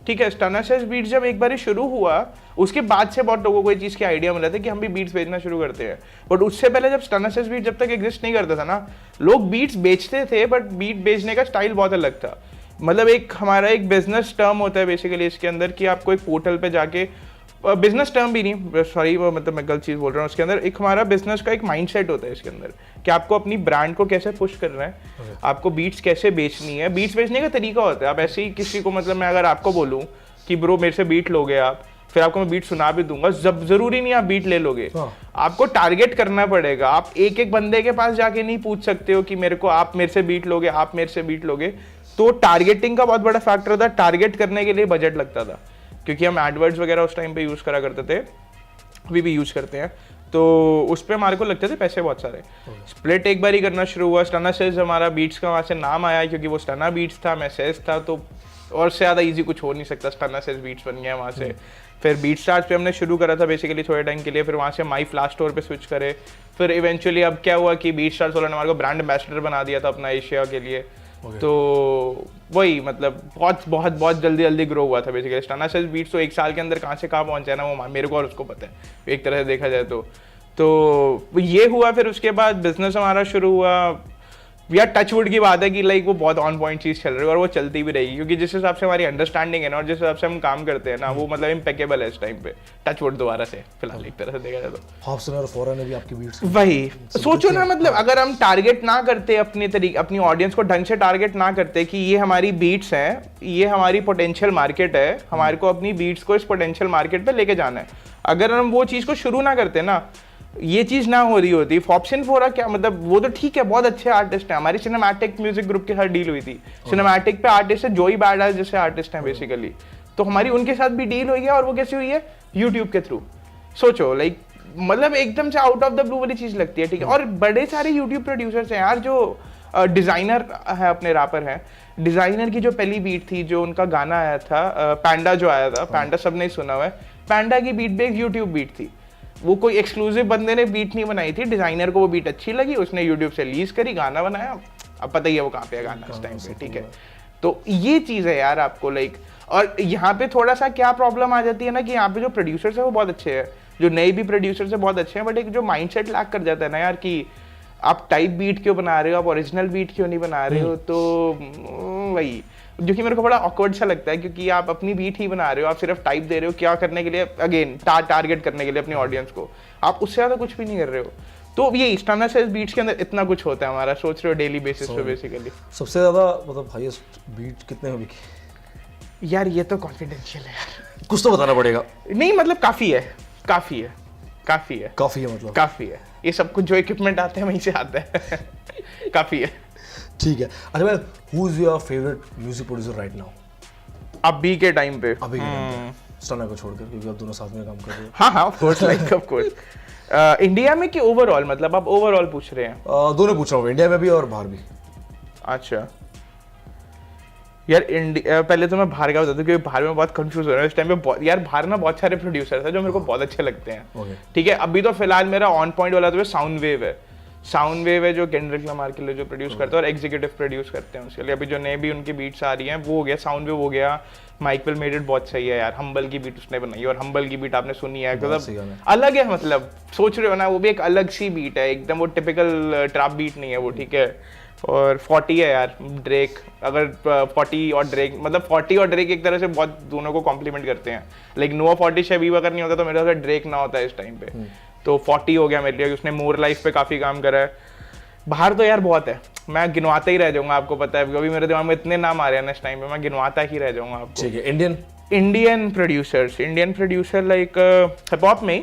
ठीक है। स्टना सेज बीट जब एक बार शुरू हुआ, उसके बाद से बहुत लोगों को ये चीज़ की आइडिया मिला था कि हम भी बीट्स बेचना शुरू करते हैं। बट उससे पहले जब स्टना सेज बीट जब तक एग्जिस्ट नहीं करता था ना, लोग बीट्स बेचते थे, बट बीट बेचने का स्टाइल बहुत अलग था। मतलब एक हमारा एक बिजनेस टर्म होता है बेसिकली इसके अंदर कि आपको एक पोर्टल पे जाके, बिजनेस टर्म भी नहीं, सॉरी मतलब मैं गलत चीज़ बोल रहा हूँ, उसके अंदर एक हमारा बिजनेस का एक माइंडसेट होता है इसके अंदर कि आपको अपनी ब्रांड को कैसे पुश करना है, आपको बीट्स कैसे बेचनी है। बीट्स बेचने का तरीका होता है, आप ऐसे ही किसी को, मतलब मैं अगर आपको बोलूँ कि ब्रो मेरे से बीट लोगे आप, फिर आपको मैं बीट सुना भी दूंगा, जब जरूरी नहीं आप बीट ले लोगे, आपको टारगेट करना पड़ेगा। आप एक एक बंदे के पास जाके नहीं पूछ सकते हो कि मेरे को आप मेरे से बीट लोगे, आप मेरे से बीट लोगे। तो टारगेटिंग का बहुत बड़ा फैक्टर था, टारगेट करने के लिए बजट लगता था, क्योंकि हम एडवर्ड्स वगैरह उस टाइम पे यूज करा करते थे, अभी भी यूज करते हैं, तो उस पर हमारे को लगते थे पैसे बहुत सारे। स्प्लिट एक बार ही करना शुरू हुआ, स्टना सेज हमारा बीट्स का वहाँ से नाम आया, क्योंकि वो स्टना बीट्स था, मैं सेज था, तो और से ज़्यादा इजी कुछ हो नहीं सकता, स्टना सेज बीट्स बन गया वहाँ से। फिर बीट स्टार्स पे हमने शुरू करा था बेसिकली थोड़े टाइम के लिए, फिर वहाँ से माई फ्लाश स्टोर पे स्विच करे, फिर इवेंचुअली अब क्या हुआ कि बीट स्टार्स वालों ने हमारे को ब्रांड एम्बेसडर बना दिया था अपना एशिया के लिए। तो वही मतलब बहुत बहुत बहुत जल्दी ग्रो हुआ था बेसिकली। स्टना सेज बीट्स तो एक साल के अंदर कहाँ से कहाँ पहुँचा है ना, वो मेरे को और उसको पता है एक तरह से देखा जाए तो ये हुआ। फिर उसके बाद बिजनेस हमारा शुरू हुआ, यार टचवुड की बात है कि लाइक वो बहुत ऑन पॉइंट चीज चल रही है और वो चलती भी रहेगी, क्योंकि जिस हिसाब से हमारी अंडरस्टैंडिंग है ना और जिस हिसाब से हम काम करते हैं ना, वो मतलब इम्पेकेबल है इस टाइम पे। टचवुड दोबारा से फिलहाल एक तरह से देखा जाए तो हॉब्सन और फॉरा ने भी आपकी बीट्स वही सोचो ना, मतलब अगर हम टारगेट ना करते अपने तरीके, अपनी ऑडियंस को ढंग से टारगेट ना करते कि ये हमारी बीट्स हैं, ये हमारी पोटेंशियल मार्केट है, हमारे को अपनी बीट्स को इस पोटेंशियल मार्केट पे लेके जाना है, अगर हम वो चीज को शुरू ना करते ना, ये चीज ना हो रही होती। फॉप्सन फोरा क्या मतलब, वो तो ठीक है, बहुत अच्छे आर्टिस्ट हैं, हमारी सिनेमैटिक म्यूजिक ग्रुप के साथ डील हुई थी, सिनेमैटिक पे आर्टिस्ट है जोई बैडास जैसे आर्टिस्ट हैं बेसिकली, तो हमारी उनके साथ भी डील हुई है, और वो कैसे हुई है, यूट्यूब के थ्रू। सोचो लाइक मतलब एकदम से आउट ऑफ द ब्लू वाली चीज लगती है, ठीक है। और बड़े सारे यूट्यूब प्रोड्यूसर्स हैं यार जो डिजाइनर है, अपने रैपर हैं, डिजाइनर की जो पहली बीट थी, जो उनका गाना आया था पैंडा, जो आया था पैंडा, सबने ही सुना हुआ है, पैंडा की बीट भी एक यूट्यूब बीट थी, वो कोई एक्सक्लूसिव बंदे ने बीट नहीं बनाई थी, डिजाइनर को वो बीट अच्छी लगी, उसने यूट्यूब से लीज करी, गाना बनाया, अब पता ही है वो कहाँ पे है गाना इस टाइम पे, ठीक है। तो ये चीज है यार आपको लाइक, और यहाँ पे थोड़ा सा क्या प्रॉब्लम आ जाती है ना कि यहाँ पे जो प्रोड्यूसर्स है वो बहुत अच्छे हैं, जो नए भी प्रोड्यूसर्स है बहुत अच्छे हैं, बट एक जो माइंडसेट लैक कर जाता है ना यार कि आप टाइप बीट क्यों बना रहे हो, आप ओरिजिनल बीट क्यों नहीं बना रहे हो, तो वही जो कि मेरे को बड़ा ऑकवर्ड सा लगता है, क्योंकि आप अपनी बीट ही बना रहे हो, आप सिर्फ टाइप दे रहे हो, क्या करने के लिए, अगेन टारगेट करने के लिए अपनी ऑडियंस को, आप उससे ज़्यादा कुछ भी नहीं कर रहे हो। तो ये स्टाना सेज बीट्स के अंदर इतना कुछ होता है हमारा, सोच रहे हो डेली बेसिस पे बेसिकली। सबसे ज़्यादा मतलब हाईएस्ट बीट कितने में बिकी? यार ये तो कॉन्फिडेंशियल है यार, कुछ तो बताना पड़ेगा। नहीं मतलब काफ़ी है, काफ़ी है, काफ़ी है, काफ़ी है मतलब काफ़ी है, ये सब कुछ जो इक्विपमेंट आते हैं वहीं से आता है काफ़ी है। ठीक है। अच्छा मैं, who is your favourite music producer right now? अभी के टाइम पे अभी स्टाना को छोड़कर, क्योंकि आप दोनों साथ में काम कर रहे हो। हाँ हाँ of course, like of course. India में कि ओवरऑल, मतलब आप ओवरऑल पूछ रहे हैं? दोनों पूछ रहा हूँ, इंडिया में भी और बाहर भी। अच्छा यार इंडिया, पहले तो मैं बाहर का बताता हूँ क्योंकि बाहर में बहुत कंफ्यूज हो रहा है इस टाइम पे। यार बाहर ना बहुत सारे प्रोड्यूसर्स हैं जो मेरे को बहुत अच्छे लगते हैं, ठीक है। अभी तो फिलहाल मेरा ऑन पॉइंट वाला तो साउंड वेव है, साउंड वेव है जो केंड्रिक लमार के लिए जो प्रोड्यूस करते हैं और एग्जीक्यूटिव प्रोड्यूस करते हैं उसके लिए। अभी जो नए भी उनकी बीट्स आ रही हैं वो हो गया, साउंड वेव हो गया, माइक विल मेड इट बहुत सही है यार, हम्बल की बीट उसने बनाई, और हम्बल की बीट आपने सुनी है, मतलब अलग है, मतलब सोच रहे हो ना, वो भी एक अलग सी बीट है एकदम, वो टिपिकल ट्रैप बीट नहीं है वो, ठीक है। और 40 है यार ड्रेक, अगर 40 और ड्रेक, मतलब 40 और ड्रेक एक तरह से बहुत दोनों को कॉम्प्लीमेंट करते हैं, लाइक नोआ 40 शबीब अगर नहीं होता तो मेरे से ड्रेक ना होता है इस टाइम पे, तो 40 हो गया मेरे लिए, उसने मोर लाइफ पे काफी काम करा है। बाहर तो यार बहुत है, मैं गिनवाता ही रह जाऊंगा, आपको पता है अभी मेरे दिमाग में इतने नाम आ रहे हैं ना इस टाइम पे, मैं गिनवाता ही रह जाऊंगा आपको। ठीक है। Indian producer like hip hop में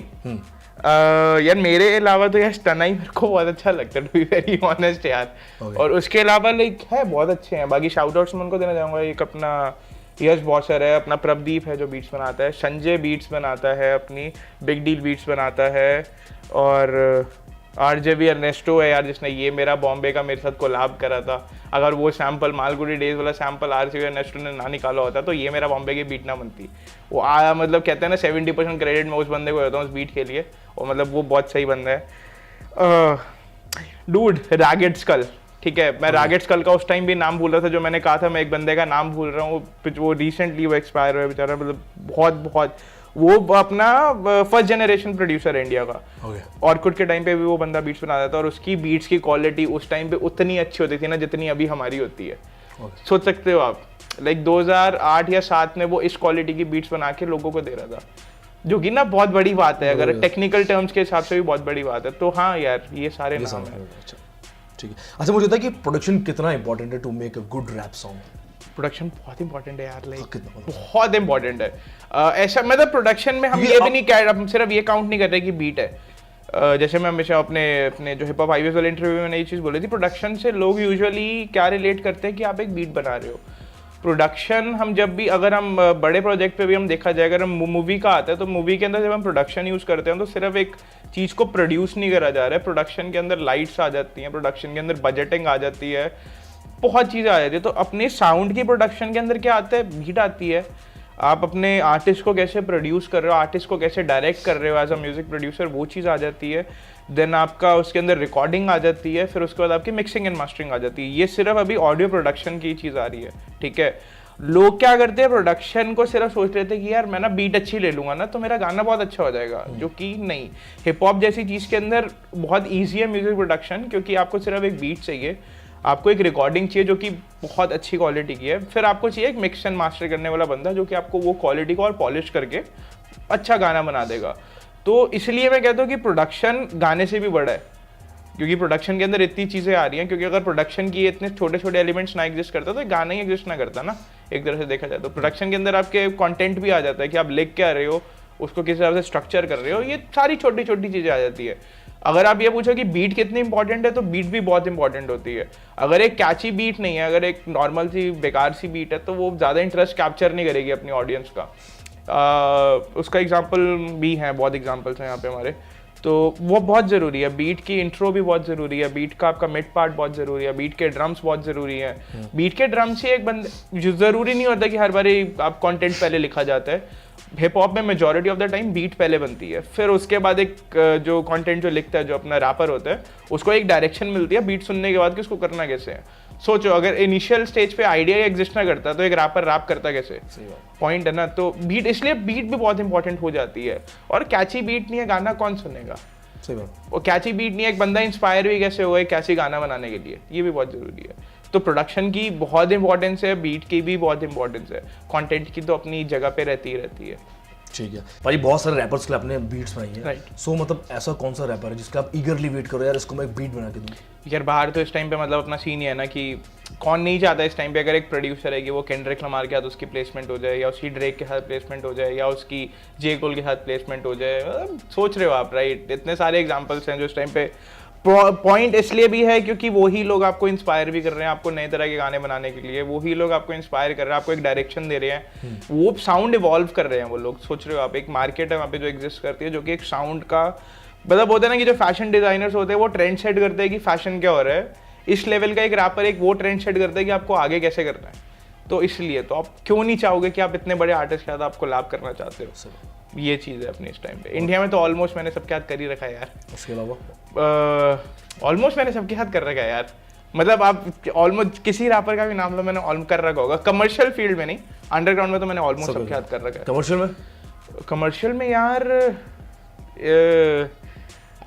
यार मेरे अलावा तो यार स्टना ही मेरे को बहुत अच्छा लगता है, टू बी वेरी ऑनेस्ट यार। और उसके अलावा लाइक है बहुत अच्छे हैं, बाकी शाउट आउट्स मैं उनको देना चाहूंगा, एक अपना यश बॉसर है, अपना प्रभदीप है जो बीट्स बनाता है, संजय बीट्स बनाता है, अपनी बिग डील बीट्स बनाता है, और आरजेबी अर्नेस्टो है यार जिसने ये मेरा बॉम्बे का मेरे साथ कोलैब करा था। अगर वो सैंपल मालगुडी डेज वाला सैंपल आरजेबी अर्नेस्टो ने ना निकाला होता तो ये मेरा बॉम्बे की बीट ना बनती। वो मतलब कहते हैं ना 70% क्रेडिट मैं उस बंदे को देता हूँ उस बीट के लिए, और मतलब वो बहुत सही बंदा है। डूड रैगेड स्कल, ठीक है, मैं रैगेड स्कल का उस टाइम भी नाम भूल रहा था जो मैंने कहा था, मैं एक बंदे का नाम भूल रहा हूँ, वो रिसेंटली वो एक्सपायर हुआ बेचारा, मतलब बहुत वो अपना फर्स्ट जनरेशन प्रोड्यूसर है इंडिया का। ऑर्कुड के टाइम पे भी वो बंदा बीट्स बनाता था और उसकी बीट्स की क्वालिटी उस टाइम पे उतनी अच्छी होती थी ना जितनी अभी हमारी होती है। सोच सकते हो आप, लाइक 2008 या 7 में वो इस क्वालिटी की बीट्स बना के लोगों को दे रहा था, जो कि ना बहुत बड़ी बात है, अगर टेक्निकल टर्म्स के हिसाब से भी बहुत बड़ी बात है। तो हाँ यार ये सारे नाम हैं। ठीक है। अच्छा मुझे बताइए कि प्रोडक्शन कितना इंपॉर्टेंट है to make a good rap song? Production बहुत इंपॉर्टेंट है यार, लाइक बहुत इंपॉर्टेंट है। ऐसा मतलब प्रोडक्शन में हम ये भी नहीं कह, हम सिर्फ ये काउंट नहीं कर रहे कि बीट है। जैसे मैं हमेशा अपने जो हिप हॉप हाईवेज वाले इंटरव्यू में ये चीज़ बोली थी, प्रोडक्शन से लोग यूजुअली क्या रिलेट करते हैं कि आप एक बीट बना रहे हो। प्रोडक्शन हम जब भी, अगर हम बड़े प्रोजेक्ट पे भी हम देखा जाए, अगर हम मूवी का आता है तो मूवी के अंदर जब हम प्रोडक्शन यूज़ करते हैं तो सिर्फ एक चीज़ को प्रोड्यूस नहीं करा जा रहा है, प्रोडक्शन के अंदर लाइट्स आ जाती हैं, प्रोडक्शन के अंदर बजटिंग आ जाती है, बहुत चीज़ें आ जाती है। तो अपने साउंड की प्रोडक्शन के अंदर क्या आता है, बीट आती है। आप अपने आर्टिस्ट को कैसे प्रोड्यूस कर रहे हो, आर्टिस्ट को कैसे डायरेक्ट कर रहे हो एज अ म्यूजिक प्रोड्यूसर, वो चीज़ आ जाती है। देन आपका उसके अंदर रिकॉर्डिंग आ जाती है, फिर उसके बाद आपकी मिक्सिंग एंड मास्टरिंग आ जाती है। ये सिर्फ अभी ऑडियो प्रोडक्शन की चीज़ आ रही है, ठीक है। लोग क्या करते हैं, प्रोडक्शन को सिर्फ सोच रहे थे कि यार मैं ना बीट अच्छी ले लूंगा ना तो मेरा गाना बहुत अच्छा हो जाएगा, जो कि नहीं। हिप हॉप जैसी चीज़ के अंदर बहुत ईजी है म्यूजिक प्रोडक्शन, क्योंकि आपको सिर्फ एक बीट चाहिए, आपको एक रिकॉर्डिंग चाहिए जो कि बहुत अच्छी क्वालिटी की है, फिर आपको चाहिए एक मिक्स एंड मास्टर करने वाला बंदा जो कि आपको वो क्वालिटी को और पॉलिश करके अच्छा गाना बना देगा। तो इसलिए मैं कहता हूँ कि प्रोडक्शन गाने से भी बड़ा है, क्योंकि प्रोडक्शन के अंदर इतनी चीज़ें आ रही हैं। क्योंकि अगर प्रोडक्शन की इतने छोटे छोटे एलिमेंट्स ना एग्जिस्ट करता तो गाना ही एग्जिस्ट ना करता ना, एक तरह से देखा जाए तो। प्रोडक्शन के अंदर आपके कंटेंट भी आ जाता है कि आप लिख क्या रहे हो, उसको किस हिसाब से स्ट्रक्चर कर रहे हो, ये सारी छोटी छोटी चीज़ें आ जाती है। अगर आप ये पूछो कि बीट कितनी इंपॉर्टेंट है, तो बीट भी बहुत इंपॉर्टेंट होती है। अगर एक कैची बीट नहीं है, अगर एक नॉर्मल सी बेकार सी बीट है, तो वो ज़्यादा इंटरेस्ट कैप्चर नहीं करेगी अपनी ऑडियंस का। उसका एग्जाम्पल भी है, बहुत एग्जाम्पल्स हैं यहाँ पे हमारे। तो वो बहुत ज़रूरी है, बीट की इंट्रो भी बहुत ज़रूरी है, बीट का आपका मिड पार्ट बहुत ज़रूरी है, बीट के ड्रम्स बहुत ज़रूरी है। बीट के ड्रम्स ही एक बंदे, ज़रूरी नहीं होता कि हर बार आप कंटेंट पहले लिखा जाता है। हिप हॉप में majority of the time beat पहले बनती है, फिर उसके बाद एक जो कंटेंट जो लिखता है, जो अपना रैपर होता है, उसको एक डायरेक्शन मिलती है बीट सुनने के बाद कि उसको करना कैसे है। सोचो अगर इनिशियल स्टेज पे आइडिया एग्जिस्ट ना करता तो एक रैपर रैप करता कैसे, पॉइंट है ना। तो बीट, इसलिए बीट भी बहुत इंपॉर्टेंट हो जाती है। और कैची बीट नहीं है गाना कौन सुनेगा, सही बात। वो कैची बीट नहीं है, एक बंदा इंस्पायर भी कैसे होगा एक कैची गाना बनाने के लिए, ये भी बहुत जरूरी है। तो प्रोडक्शन की बहुत इंपॉर्टेंस है, बीट की भी बहुत इंपॉर्टेंस है, कंटेंट की तो अपनी जगह पे रहती ही रहती है। ठीक है भाई, बहुत सारे रैपर्स के लिए आपने बीट्स बनाई है, Right. सो मतलब ऐसा कौन सा रैपर है जिसका आप ईगरली वेट करो यार इसको मैं एक बीट बना के दूं? यार बाहर तो इस टाइम पे मतलब अपना सीन ही है ना कि कौन नहीं चाहता इस टाइम पे अगर एक प्रोड्यूसर है कि वो केंड्रिक लमार के साथ उसकी प्लेसमेंट हो जाए, या उसकी ड्रेक के साथ प्लेसमेंट हो जाए, या उसकी जे कोल के साथ प्लेसमेंट हो जाए। सोच रहे हो आप, राइट? इतने सारे एग्जांपल्स हैं जो इस टाइम पे। पॉइंट इसलिए भी है क्योंकि वही लोग आपको इंस्पायर भी कर रहे हैं आपको नए तरह के गाने बनाने के लिए, वही लोग आपको इंस्पायर कर रहे हैं, आपको एक डायरेक्शन दे रहे हैं, वो साउंड इवॉल्व कर रहे हैं वो लोग। सोच रहे हो आप, एक मार्केट है वहाँ पे जो एग्जिस्ट करती है, जो कि एक साउंड का मतलब होता है ना कि जो फैशन डिजाइनर्स होते हैं वो ट्रेंड सेट करते हैं कि फैशन क्या हो रहा है, इस लेवल का एक रैपर एक वो ट्रेंड सेट करता है कि आपको आगे कैसे करना है। तो इसलिए तो आप क्यों नहीं चाहोगे कि आप इतने बड़े आर्टिस्ट के साथ आपको लाभ करना चाहते हो, ये चीज़ है अपनी इस टाइम पे। इंडिया में तो ऑलमोस्ट मैंने सबके हाथ कर ही रखा है यार, उसके अलावा ऑलमोस्ट मैंने सबके हाथ कर रखा है यार। मतलब आप ऑलमोस्ट किसी रैपर का भी नाम लो, मैंने ऑलमोस्ट कर रखा होगा। कमर्शियल फील्ड में नहीं, अंडरग्राउंड में तो मैंने ऑलमोस्ट सबके हाथ कर रखा है। कमर्शियल में? कमर्शियल में यार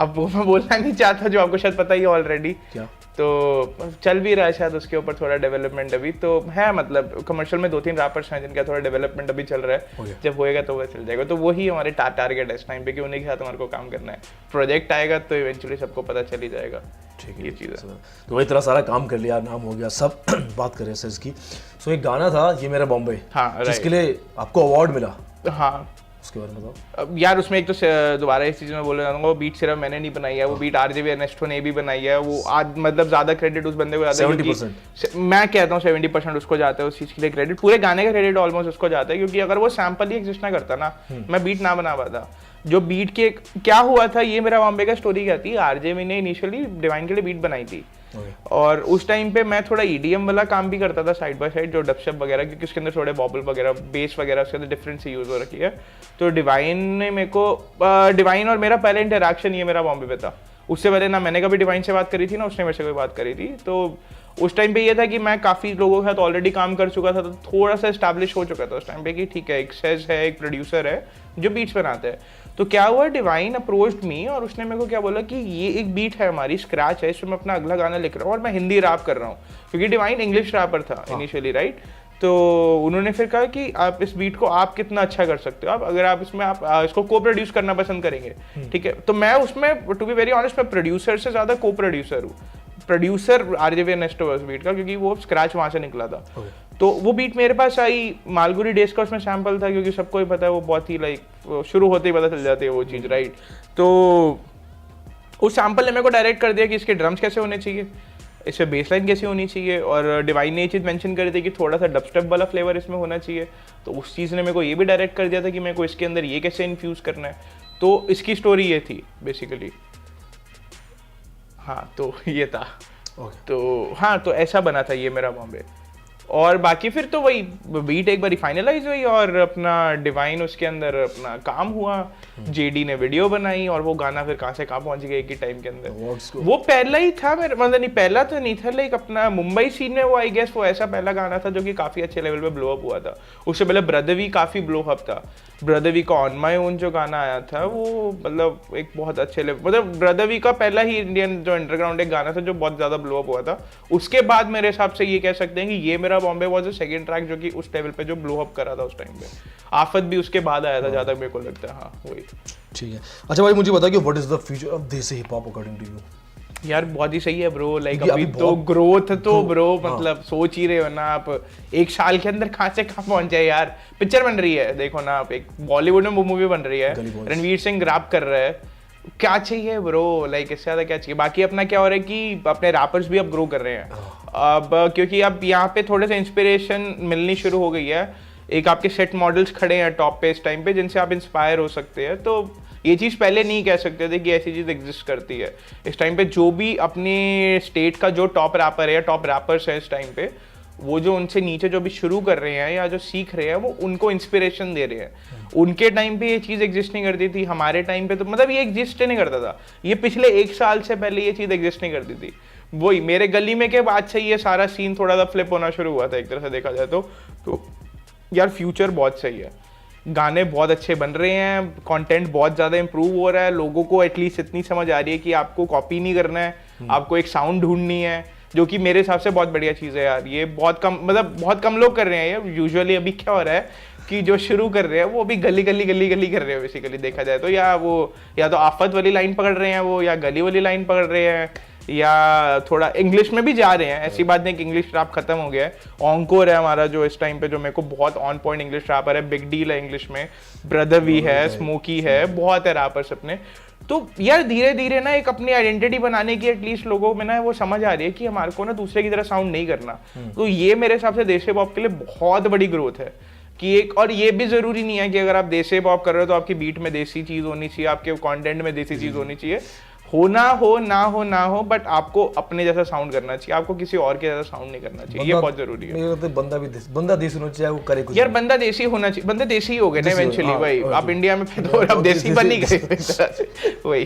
अब वो मैं बोलना नहीं चाहता जो आपको शायद पता ही है ऑलरेडी। क्या? तो चल भी रहा है शायद उसके ऊपर थोड़ा डेवलपमेंट अभी तो है। मतलब कमर्शियल में 2-3 रैपर्स हैं जिनका थोड़ा डेवलपमेंट अभी चल रहा है। Okay. जब होएगा तो वो चल जाएगा। तो वही हमारे टारगेट है इस टाइम पे कि उन्हीं के साथ हमारे को काम करना है। प्रोजेक्ट आएगा तो इवेंचुअली सबको पता चल ही जाएगा। ठीक है, ये चीज़ है। तो वही तरह सारा काम कर लिया, नाम हो गया सब बात करें सर इसकी। सो एक गाना था ये मेरा बॉम्बे, हाँ, जिसके लिए आपको अवार्ड मिला, हाँ उसके बारे में बताओ। अब यार उसमें एक तो दोबारा इस चीज़ में बोलना चाहूँगा, वो बीट सिर्फ मैंने नहीं बनाई है, वो बीट आरजेवी अर्नेस्टो ने भी बनाई है। वो आज मतलब ज़्यादा क्रेडिट उस बंदे को जाता है 70%। मैं कहता हूँ 70% उसको जाता है उस चीज़ के लिए क्रेडिट। पूरे गाने का क्रेडिट ऑलमोस्ट उसको जाता है, क्योंकि अगर वो सैम्पल ही एग्जिस्ट ना करता ना, मैं बीट ना बना पाता। जो बीट के क्या हुआ था, ये मेरा बॉम्बे का स्टोरी क्या थी। आरजेवी ने इनिशियली डिवाइन के लिए बीट बनाई थी, और उस टाइम पे मैं थोड़ा ईडीएम वाला काम भी करता था साइड बाय साइड, जो डबस्टेप वगैरह, क्योंकि उसके अंदर थोड़े बॉबल वगैरह, बेस वगैरह उसके अंदर डिफरेंट से यूज हो रखी है। तो डिवाइन ने मेरे को, डिवाइन और मेरा पहले इंटरेक्शन ये मेरा बॉम्बे पे था। उससे पहले ना मैंने कभी डिवाइन से बात करी थी, ना उसने मेरे से कोई बात करी थी। तो उस टाइम पे ये था कि मैं काफ़ी लोगों के साथ ऑलरेडी काम कर चुका था, तो थोड़ा सा एस्टैब्लिश हो चुका था उस टाइम पे कि ठीक है, एक सेज है, एक प्रोड्यूसर है जो बीट्स बनाते हैं। तो क्या हुआ, डिवाइन अप्रोच्ड मी और उसने मेरे को क्या बोला कि ये एक बीट है हमारी, स्क्रैच है, इसमें मैं अपना अगला गाना लिख रहा हूँ और मैं हिंदी रैप कर रहा हूँ, क्योंकि डिवाइन इंग्लिश रैपर था इनिशियली, राइट। तो उन्होंने फिर कहा कि आप इस बीट को आप कितना अच्छा कर सकते हो, आप अगर आप इसमें आप इसको को प्रोड्यूस करना पसंद करेंगे, ठीक है। तो मैं उसमें टू बी वेरी ऑनेस्ट मैं प्रोड्यूसर से ज़्यादा को प्रोड्यूसर हूँ। प्रोड्यूसर आरजेवी अर्नेस्टो उस बीट का, क्योंकि वो स्क्रैच वहाँ से निकला था। तो वो बीट मेरे पास आई, मालगुडी डेज का उसमें सैम्पल था, क्योंकि सबको ही पता है वो बहुत ही लाइक शुरू होते ही पता चल जाती है वो चीज़, राइट। तो उस सैम्पल ने मेरे को डायरेक्ट कर दिया कि इसके ड्रम्स कैसे होने चाहिए, इस पर बेसलाइन कैसे होनी चाहिए, और डिवाइन ने ये चीज़ मेंशन करी थी कि थोड़ा सा डबस्टेप वाला फ्लेवर इसमें होना चाहिए। तो उस चीज़ ने मेरे को ये भी डायरेक्ट कर दिया था कि मेरे को इसके अंदर ये कैसे इन्फ्यूज़ करना है। तो इसकी स्टोरी ये थी बेसिकली। हाँ, तो ये था। तो हाँ, तो ऐसा बना था ये मेरा बॉम्बे। और बाकी फिर तो वही बीट एक बार फाइनलाइज हुई और अपना डिवाइन उसके अंदर अपना काम हुआ, जेडी ने वीडियो बनाई और वो गाना फिर कहाँ से कहाँ पहुंच गया एक ही टाइम के अंदर। वो पहला ही था मेरा, मतलब नहीं पहला तो नहीं था, लाइक अपना मुंबई सीन में वो आई गेस वो ऐसा पहला गाना था जो कि काफ़ी अच्छे लेवल पे ब्लो अप हुआ था। उससे पहले ब्रदर भी काफ़ी ब्लो अप था, ब्रदर वी का ऑन माई ओन जो गाना आया था वो मतलब एक बहुत अच्छे लेवल, मतलब ब्रदर वी का पहला ही इंडियन जो अंडरग्राउंड एक गाना था जो बहुत ज़्यादा ब्लो अप हुआ था, उसके बाद मेरे हिसाब से ये कह सकते हैं कि ये मेरा Bombay was a second track जो कि उस लेवल पे जो ब्लो अप करा था उस टाइम पे। आफत भी उसके बाद आया था जहाँ तक मेरे को लगता है। हाँ वही। ठीक है। अच्छा भाई मुझे बता कि what is the future of desi hip hop according to you? यार बहुत ही सही है ब्रो, लाइक क्योंकि अभी अभी तो बहुत ग्रोथ तो ब्रो मतलब सोच ही रहे हो ना आप, एक साल के अंदर कहाँ से कहाँ पहुंच जाए यार। पिक्चर बन रही है देखो ना आप, एक बॉलीवुड में मूवी बन रही है, गली बॉयज। रणवीर सिंह रैप कर रहा है, क्या चाहिए ब्रो, लाइक इससे ज्यादा क्या चाहिए। बाकी अपना क्या हो रहा है कि अपने रैपर्स भी अब ग्रो कर रहे हैं अब, क्योंकि अब यहाँ पे थोड़े से इंस्पिरेशन मिलनी शुरू हो गई है। एक आपके सेट मॉडल्स खड़े हैं टॉप पे इस टाइम पे जिनसे आप इंस्पायर हो सकते हैं। तो ये चीज़ पहले नहीं कह सकते थे कि ऐसी चीज़ एग्जिस्ट करती है। इस टाइम पे जो भी अपने स्टेट का जो टॉप रैपर है या टॉप रैपर्स है इस टाइम पे, वो जो उनसे नीचे जो भी शुरू कर रहे हैं या जो सीख रहे हैं वो उनको इंस्पिरेशन दे रहे हैं। उनके टाइम पे ये चीज़ एग्जिस्ट नहीं करती थी, हमारे टाइम पे तो मतलब ये एग्जिस्ट नहीं करता था। ये पिछले एक साल से पहले ये चीज़ एग्जिस्ट नहीं करती थी। वही मेरे गली में के बाद से ये सारा सीन थोड़ा सा फ्लिप होना शुरू हुआ था एक तरह से देखा जाए तो यार फ्यूचर बहुत सही है, गाने बहुत अच्छे बन रहे हैं, कंटेंट बहुत ज़्यादा इंप्रूव हो रहा है, लोगों को एटलीस्ट इतनी समझ आ रही है कि आपको कॉपी नहीं करना है, आपको एक साउंड ढूंढनी है, जो कि मेरे हिसाब से बहुत बढ़िया चीज़ है यार। ये बहुत कम मतलब बहुत कम लोग कर रहे हैं ये। यूजुअली अभी क्या हो रहा है कि जो शुरू कर रहे हैं वो अभी गली गली गली गली कर रहे हैं बेसिकली देखा जाए तो, या तो आफत वाली लाइन पकड़ रहे हैं वो, या गली वाली लाइन पकड़ रहे हैं, या थोड़ा इंग्लिश में भी जा रहे हैं। ऐसी बात नहीं कि इंग्लिश रैप खत्म हो गया है। ऑनकोर है हमारा जो इस टाइम पे जो मेरे को बहुत ऑन पॉइंट इंग्लिश रैपर है, बिग डील है इंग्लिश में, ब्रदर वी है, स्मोकी है, बहुत है रैपर्स अपने। तो यार धीरे धीरे ना एक अपनी आइडेंटिटी बनाने की एटलीस्ट लोगों में ना वो समझ आ रही है कि हमारे को ना दूसरे की तरह साउंड नहीं करना। तो ये मेरे हिसाब से देसी पॉप के लिए बहुत बड़ी ग्रोथ है कि एक, और ये भी जरूरी नहीं है कि अगर आप देसी पॉप कर रहे हो तो आपकी बीट में देसी चीज होनी चाहिए, आपके कंटेंट में देसी चीज होनी चाहिए। होना हो ना हो बट आपको अपने जैसा साउंड करना चाहिए, आपको किसी और के जैसा साउंड नहीं करना चाहिए। ये बहुत जरूरी है। मेरे तो बंदा देसी होना चाहिए, वो करे कुछ यार बंदा देसी होना चाहिए, बंदे देसी ही हो गए ना इवेंचुअली। वही आप इंडिया में पैदा हो रहे आप देसी बन नहीं गए वही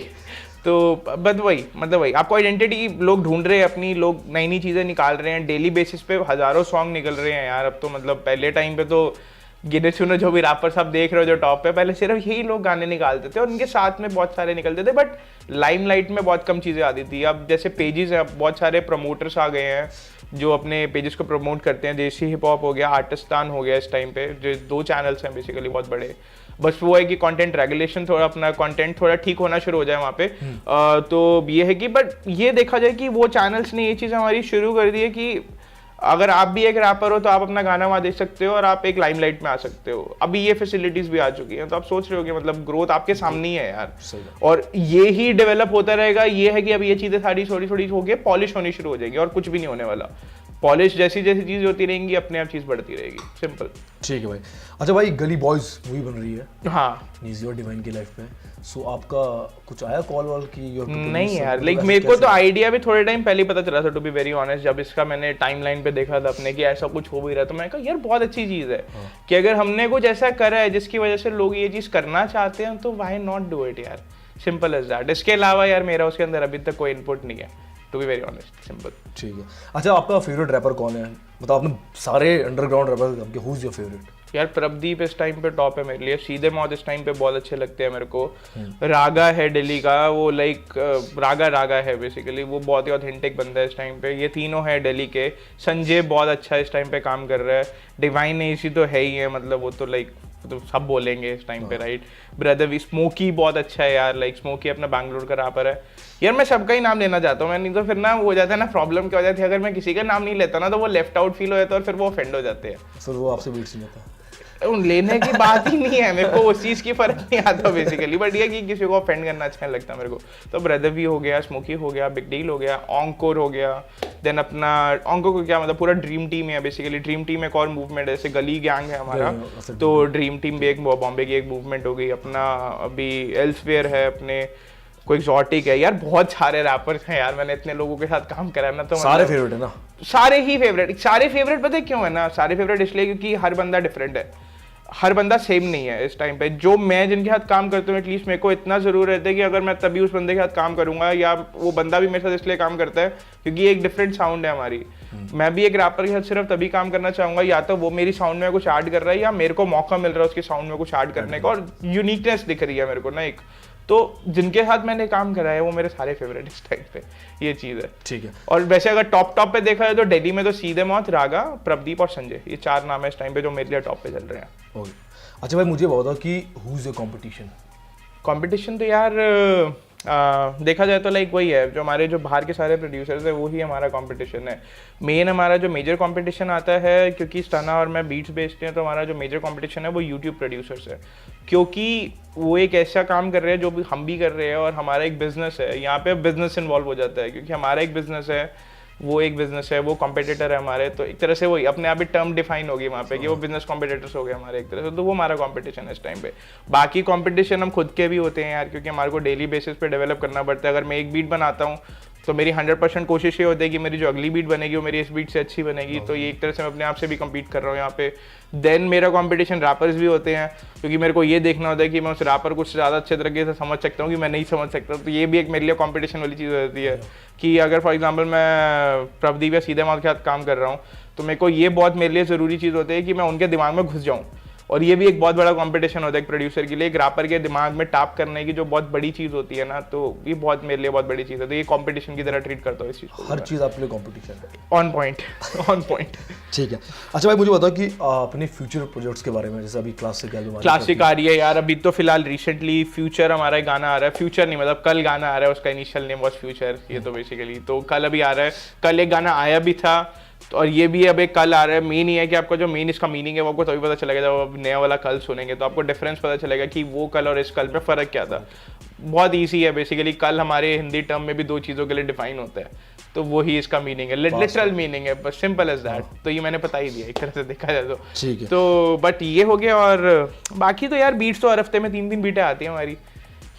तो बस वही मतलब वही आपको आइडेंटिटी लोग ढूंढ रहे हैं अपनी, लोग नई नई चीजें निकाल रहे हैं, डेली बेसिस पे हजारों सॉन्ग निकल रहे हैं यार अब तो। मतलब पहले टाइम पे तो गिने चुने जो भी रैपर्स आप देख रहे हो जो टॉप पे, पहले सिर्फ यही लोग गाने निकालते थे और उनके साथ में बहुत सारे निकलते थे, बट लाइमलाइट में बहुत कम चीज़ें आती थी। अब जैसे पेजेस हैं, अब बहुत सारे प्रमोटर्स आ गए हैं जो अपने पेजेस को प्रमोट करते हैं। देसी हिप हॉप हो गया, आर्टिस्तान हो गया इस टाइम पे, जो 2 चैनल्स हैं बेसिकली बहुत बड़े। बस वो है कि कंटेंट रेगुलेशन थोड़ा, अपना कंटेंट थोड़ा ठीक होना शुरू हो जाए वहाँ पे। तो ये है कि बट ये देखा जाए कि वो चैनल्स ने ये चीज़ हमारी शुरू कर दी है कि अगर आप भी एक रैपर हो तो आप अपना गाना वहाँ दे सकते हो और आप एक लाइमलाइट में आ सकते हो। अभी ये फैसिलिटीज भी आ चुकी हैं, तो आप सोच रहे हो कि मतलब ग्रोथ आपके सामने ही है यार, और ये ही डेवलप होता रहेगा। ये है कि अब ये चीजें सारी थोड़ी थोड़ी हो गई, पॉलिश होनी शुरू हो जाएगी और कुछ भी नहीं होने वाला। पॉलिश जैसी जैसी चीज होती रहेंगी अपने आप चीज बढ़ती रहेगी, सिंपल। ठीक है भाई। अच्छा भाई, गली बॉयज मूवी बन रही है, हाँ, नीजी और डिवाइन की लाइफ पे, सो आपका कुछ आया कॉल वॉल की? नहीं यार, लाइक मेरे को तो आइडिया भी थोड़े टाइम पहले पता चला था टू बी वेरी ऑनेस्ट। जब इसका मैंने टाइमलाइन पे देखा था अपने कि ऐसा कुछ हो भी रहा, तो मैंने कहा यार बहुत अच्छी चीज है कि अगर हमने कुछ ऐसा करा है जिसकी वजह से लोग ये चीज करना चाहते हैं तो व्हाई नॉट डू इट यार, सिंपल एज दैट। इसके अलावा यार मेरा उसके अंदर अभी तक कोई इनपुट नहीं है, to be very honest, simple. ठीक है। अच्छा, आपका फेवरेट रैपर कौन है? मतलब आपने सारे अंडरग्राउंड रैपर, आपके हु इज योर फेवरेट? यार प्रभदीप इस टाइम पे टॉप है मेरे लिए, सीधे मौत इस टाइम पे बहुत अच्छे लगते हैं मेरे को। रागा है दिल्ली का, वो लाइक रागा है बेसिकली, वो बहुत ही ऑथेंटिक बंदा है इस टाइम पे। ये तीनों है दिल्ली के। संजय बहुत अच्छा इस टाइम पे काम कर रहा है। डिवाइन एसी तो है ही है, मतलब वो तो लाइक तो सब बोलेंगे इस टाइम पे, राइट। ब्रदर वी, स्मोकी बहुत अच्छा है यार, लाइक स्मोकी अपना बैंगलोर का रैपर है यार। मैं सबका ही नाम लेना चाहता हूँ मैं, नहीं तो फिर ना हो जाता है ना, प्रॉब्लम क्या हो जाती है अगर मैं किसी का नाम नहीं लेता ना तो वो लेफ्ट आउट फील हो जाता है और फिर वो ऑफेंड हो जाते हैं। सर वो आपसे बीट नहीं लेता, लेने की बात ही नहीं है, मेरे को उस चीज की फर्क नहीं आता बेसिकली, बट ये कि किसी को ऑफेंड करना अच्छा नहीं लगता मेरे को। तो ब्रदर वी हो गया, स्मोकी हो गया, बिग डील हो गया, ऑनकोर हो गया, देन अपना ऑनकोर को क्या मतलब पूरा ड्रीम टीम है बेसिकली। ड्रीम टीम एक और मूवमेंट है, जैसे गली गैंग है हमारा, तो ड्रीम टीम भी एक बॉम्बे की एक मूवमेंट हो गई। अपना अभी एल्सवेयर है, अपने कोई एक्सोटिक है यार, बहुत सारे रैपर्स हैं यार, मैंने इतने लोगों के साथ काम करा है ना, तो सारे फेवरेट है ना? सारे ही फेवरेट, सारे फेवरेट पता है क्यों है ना? सारे फेवरेट इसलिए क्योंकि हर बंदा डिफरेंट है, हर बंदा सेम नहीं है इस टाइम पे। जो मैं जिनके साथ काम करता हूँ एटलीस्ट मेरे को इतना जरूर रहता है कि अगर मैं तभी उस बंदे के साथ काम करूंगा या वो बंदा भी मेरे साथ इसलिए काम करता है क्योंकि एक डिफरेंट साउंड है हमारी। मैं भी एक रैपर के साथ सिर्फ तभी काम करना चाहूंगा या तो वो मेरी साउंड में कुछ ऐड कर रहा है या मेरे को मौका मिल रहा है उसकी साउंड में कुछ ऐड करने का, और यूनिकनेस दिख रही है मेरे को ना एक। तो जिनके साथ मैंने काम करा है वो मेरे सारे फेवरेट इस टाइम पे, ये चीज़ है। ठीक है। और वैसे अगर टॉप पे देखा जाए तो दिल्ली में तो सीधे मौत, रागा, प्रदीप और संजय, ये 4 नाम है इस टाइम पे जो मेरे लिए टॉप पे चल रहे हैं। ओके, अच्छा भाई मुझे बताओ कि who is your competition? Competition तो यार देखा जाए तो लाइक वही है, जो हमारे जो बाहर के सारे प्रोड्यूसर्स है वो ही हमारा कंपटीशन है। मेन हमारा जो मेजर कंपटीशन आता है, क्योंकि स्टाना और मैं बीट्स बेचते हैं, तो हमारा जो मेजर कंपटीशन है वो यूट्यूब प्रोड्यूसर्स है, क्योंकि वो एक ऐसा काम कर रहे हैं जो भी हम भी कर रहे हैं, और हमारा एक बिजनेस है, यहाँ पे बिजनेस इन्वॉल्व हो जाता है, क्योंकि हमारा एक बिजनेस है, वो एक बिजनेस है, वो कॉम्पिटिटर है हमारे, तो एक तरह से वही अपने आप ही टर्म डिफाइन होगी वहाँ पे कि वो बिजनेस कॉम्पिटिटर्स हो गए हमारे एक तरह से, तो वो हमारा कंपटीशन है इस टाइम पे। बाकी कंपटीशन हम खुद के भी होते हैं यार, क्योंकि हमारे को डेली बेसिस पे डेवलप करना पड़ता है। अगर मैं एक बीट बनाता हूँ तो मेरी 100% कोशिश ये होती है कि मेरी जो अगली बीट बनेगी वो मेरी इस बीट से अच्छी बनेगी, तो ये एक तरह से मैं अपने आप से भी कम्पीट कर रहा हूँ यहाँ पे। देन मेरा कंपटीशन रैपर्स भी होते हैं, क्योंकि मेरे को ये देखना होता है कि मैं उस रैपर को ज़्यादा अच्छे तरीके से समझ सकता हूँ कि मैं नहीं समझ सकता, तो ये भी एक मेरे लिए कंपटीशन वाली चीज़ होती है कि अगर फॉर एग्जांपल मैं प्रदीप या सीधे मौत के साथ काम कर रहा हूँ तो मेरे को ये बहुत मेरे लिए ज़रूरी चीज़ होती है कि मैं उनके दिमाग में घुस जाऊँ, और ये भी एक बहुत बड़ा कंपटीशन होता है एक प्रोड्यूसर के लिए, एक रैपर के दिमाग में टैप करने की जो बहुत बड़ी चीज़ होती है ना, तो ये बहुत मेरे लिए बहुत बड़ी चीज़ है, तो ये कंपटीशन की तरह ट्रीट करता हूँ इस चीज़ को। हर चीज़ आपके लिए कंपटीशन है। On point on point. ठीक है। अच्छा भाई मुझे बताओ कि अपने फ्यूचर प्रोजेक्ट्स के बारे में, जैसे अभी क्लासिक एल्बम क्लासिक आ रही है यार, अभी तो फिलहाल रिसेंटली फ्यूचर हमारा गाना आ रहा है, फ्यूचर नहीं मतलब कल गाना आ रहा है, उसका इनिशियल नेम वाज फ्यूचर, ये तो बेसिकली तो कल अभी आ रहा है, कल एक गाना आया भी था, और ये भी अब एक कल आ रहा है। मेन ही है कि आपका जो मेन इसका मीनिंग है वो आपको तभी पता चलेगा जब आप नया वाला कल सुनेंगे, तो आपको डिफरेंस पता चलेगा कि वो कल और इस कल में फ़र्क क्या था। बहुत ईजी है बेसिकली, कल हमारे हिंदी टर्म में भी 2 चीज़ों के लिए डिफाइन होता है, तो वही इसका मीनिंग है, लिटरल मीनिंग है, बस सिंपल एज दैट। तो ये मैंने बता ही दिया एक तरह से देखा जाए तो। ठीक है। तो बट ये हो गया, और बाकी तो यार बीट्स तो हर हफ्ते में 3 बीटें आती हैं हमारी,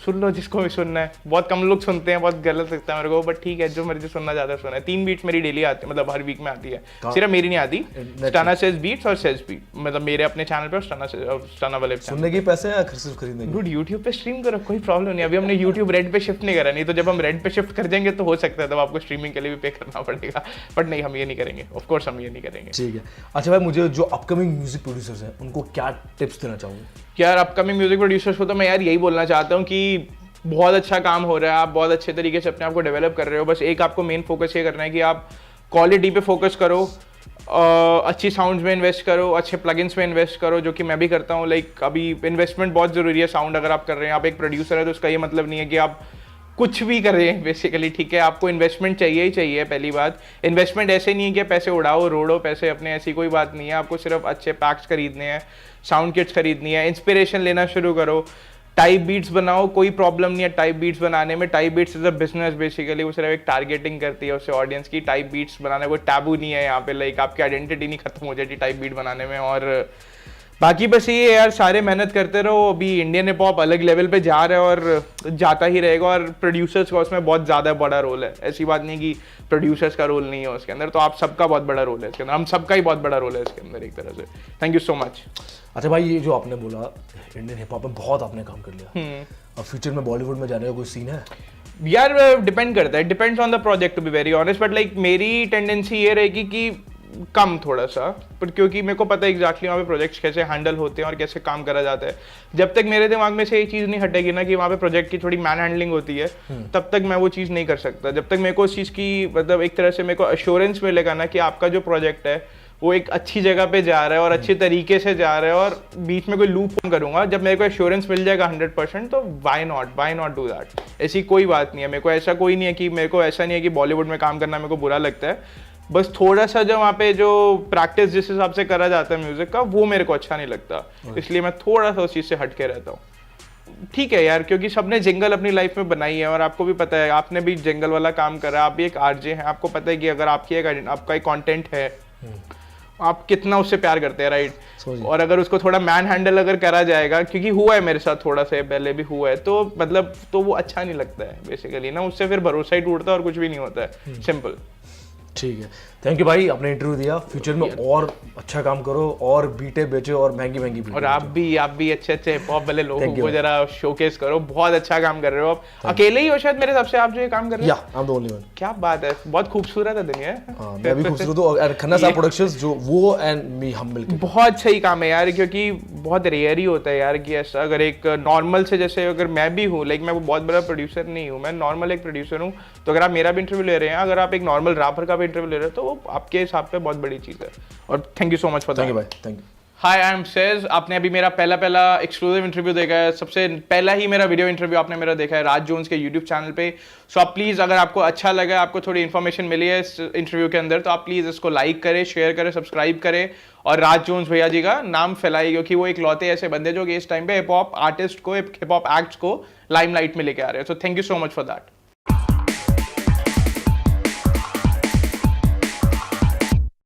सुन लो जिसको भी सुनना है। बहुत कम लोग सुनते हैं, बहुत गलत लगता है मेरे को, बट ठीक है जो मर्जी सुनना चाहता है सुना है। 3 बीट्स मेरी डेली आती है, मतलब हर वीक में आती है, सिर्फ मेरी नहीं आती, स्टाना सेज बीट्स और सेज बीट, मतलब मेरे अपने चैनल पे और स्टाना वाले सुनने के पैसे या सिर्फ खरीदने के? गुड, यूट्यूब पे स्ट्रीम करो, कोई प्रॉब्लम नहीं। अभी हमने यूट्यूब रेड पे शिफ्ट नहीं करा, नहीं तो जब हम रेड पे शिफ्ट कर जाएंगे तो हो सकता है तब आपको स्ट्रीमिंग के लिए भी पे करना पड़ेगा, बट नहीं हम ये नहीं करेंगे, ऑफ कोर्स हम ये नहीं करेंगे। ठीक है। अच्छा भाई मुझे जो अपकमिंग म्यूजिक प्रोड्यूसर्स हैं उनको क्या टिप्स देना चाहूँगा? यार अपकमिंग म्यूजिक प्रोड्यूसर्स को तो मैं यार यही बोलना चाहता हूँ कि बहुत अच्छा काम हो रहा है, आप बहुत अच्छे तरीके से अपने आप को डेवलप कर रहे हो, बस एक आपको मेन फोकस ये करना है कि आप क्वालिटी पे फोकस करो, अच्छी साउंड्स में इन्वेस्ट करो, अच्छे प्लगइन्स में इन्वेस्ट करो, जो कि मैं भी करता हूँ। लाइक अभी इन्वेस्टमेंट बहुत ज़रूरी है साउंड अगर आप कर रहे हैं, आप एक प्रोड्यूसर है तो उसका ये मतलब नहीं है कि आप कुछ भी कर रहे हैं बेसिकली, ठीक है, आपको इन्वेस्टमेंट चाहिए ही चाहिए। पहली बात, इन्वेस्टमेंट ऐसे नहीं है कि पैसे उड़ाओ रोड़ो पैसे अपने, ऐसी कोई बात नहीं है, आपको सिर्फ अच्छे पैक्स खरीदने हैं, साउंड किट्स खरीदनी है, इंस्पिरेशन लेना शुरू करो, टाइप बीट्स बनाओ, कोई प्रॉब्लम नहीं है टाइप बीट्स बनाने में। Type beats is a business basically, वो सिर्फ एक टारगेटिंग करती है उससे ऑडियंस की। टाइप बीट्स बनाने कोई टैबू नहीं है यहाँ पे, लाइक आपकी आइडेंटिटी नहीं खत्म हो जाती टाइप बीट बनाने में। और बाकी बस ये यार सारे मेहनत करते रहो, अभी इंडियन हिप हॉप अलग लेवल पे जा रहा है और जाता ही रहेगा, और प्रोड्यूसर्स का उसमें बहुत ज़्यादा बड़ा रोल है। ऐसी बात नहीं कि प्रोड्यूसर्स का रोल नहीं है उसके अंदर, तो आप सबका बहुत बड़ा रोल है इसके अंदर, हम सबका ही बहुत बड़ा रोल है इसके अंदर एक तरह से। Thank you so much. अच्छा भाई ये जो आपने बोला इंडियन हिप हॉप में बहुत आपने काम कर लिया, और फ्यूचर में बॉलीवुड में जाने का कोई सीन है? यार डिपेंड करता है, depends on the project to be very honest, but like मेरी टेंडेंसी ये रहेगी कि कम थोड़ा सा, पर क्योंकि मेरे को पता है एग्जैक्टली वहाँ पे प्रोजेक्ट्स कैसे हैंडल होते हैं और कैसे काम करा जाता है। जब तक मेरे दिमाग में से ये चीज़ नहीं हटेगी ना कि वहाँ पे प्रोजेक्ट की थोड़ी मैन हैंडलिंग होती है, तब तक मैं वो चीज़ नहीं कर सकता। जब तक मेरे को उस चीज़ की मतलब एक तरह से मेरे को अश्योरेंस मिलेगा ना कि आपका जो प्रोजेक्ट है वो एक अच्छी जगह पे जा रहा है और अच्छे तरीके से जा रहा है, और बीच में कोई लूप करूंगा, जब मेरे को एश्योरेंस मिल जाएगा 100%, तो वाई नॉट डू दैट। ऐसी कोई बात नहीं है, मेरे को ऐसा कोई नहीं है कि मेरे को ऐसा नहीं है कि बॉलीवुड में काम करना मेरे को बुरा लगता है, बस थोड़ा सा जो वहाँ पे जो प्रैक्टिस जिस हिसाब से करा जाता है म्यूजिक का वो मेरे को अच्छा नहीं लगता, इसलिए मैं थोड़ा सा उस चीज़ से हट के रहता हूँ। ठीक है यार, क्योंकि सबने जिंगल अपनी लाइफ में बनाई है, और आपको भी पता है, आपने भी जिंगल वाला काम करा, आप भी एक आरजे हैं, आपको पता है कि अगर आपकी आपका एक कंटेंट है, आप कितना उससे प्यार करते हैं, राइट? और अगर उसको थोड़ा मैन हैंडल अगर करा जाएगा, क्योंकि हुआ है मेरे साथ थोड़ा सा पहले भी हुआ है, तो मतलब तो वो अच्छा नहीं लगता है बेसिकली ना, उससे फिर भरोसा ही टूटता है और कुछ भी नहीं होता है, सिंपल। ठीक है, थैंक यू भाई, आपने इंटरव्यू दिया। फ्यूचर में और अच्छा काम करो और बीटे बेचो और महंगी महंगी बीटे और आप भी अच्छे अच्छे हिप हॉप वाले लोगों Thank you. को जरा शोकेस करो, बहुत अच्छा काम कर रहे हो आप। अकेले ही हो शायद मेरे हिसाब से आप जो ये काम कर रहे या हो। I am the only one. क्या बात है, बहुत खूबसूरत है दुनिया। हाँ, मैं भी खूबसूरत हूँ और खन्ना साहब प्रोडक्शंस जो वो एंड मी हम मिलके बहुत सही काम है यार, क्योंकि बहुत रेयर ही होता है यार कि ऐसा अगर एक नॉर्मल से, जैसे अगर मैं भी हूँ, लाइक मैं वो बहुत बड़ा प्रोड्यूसर नहीं हूँ, मैं नॉर्मल एक प्रोड्यूसर हूँ, तो अगर आप मेरा भी इंटरव्यू ले रहे हैं, अगर आप एक नॉर्मल रैपर का भी इंटरव्यू ले रहे हैं, तो वो आपके हिसाब पे बहुत बड़ी चीज़ है। और thank you so much for thank you that. भाई, thank you. Hi, I am Sage. आपने अभी मेरा पहला एक्सक्लूसिव इंटरव्यू देखा है, सबसे पहला ही मेरा वीडियो इंटरव्यू आपने मेरा देखा है राज जोन्स के यूट्यूब चैनल पे। सो आप प्लीज़, अगर आपको अच्छा लगा, आपको थोड़ी इन्फॉर्मेशन मिली है इस इंटरव्यू के अंदर, तो आप प्लीज़ इसको लाइक करें, शेयर करें, सब्सक्राइब करें और राज जोन्स भैया जी का नाम फैलाइए, क्योंकि वो एक लौते ऐसे बंदे जो कि इस टाइम पे हिप हॉप आर्टिस्ट को, हिप हॉप एक्ट्स को लाइमलाइट में लेके आ रहे हैं। So thank you so much for that.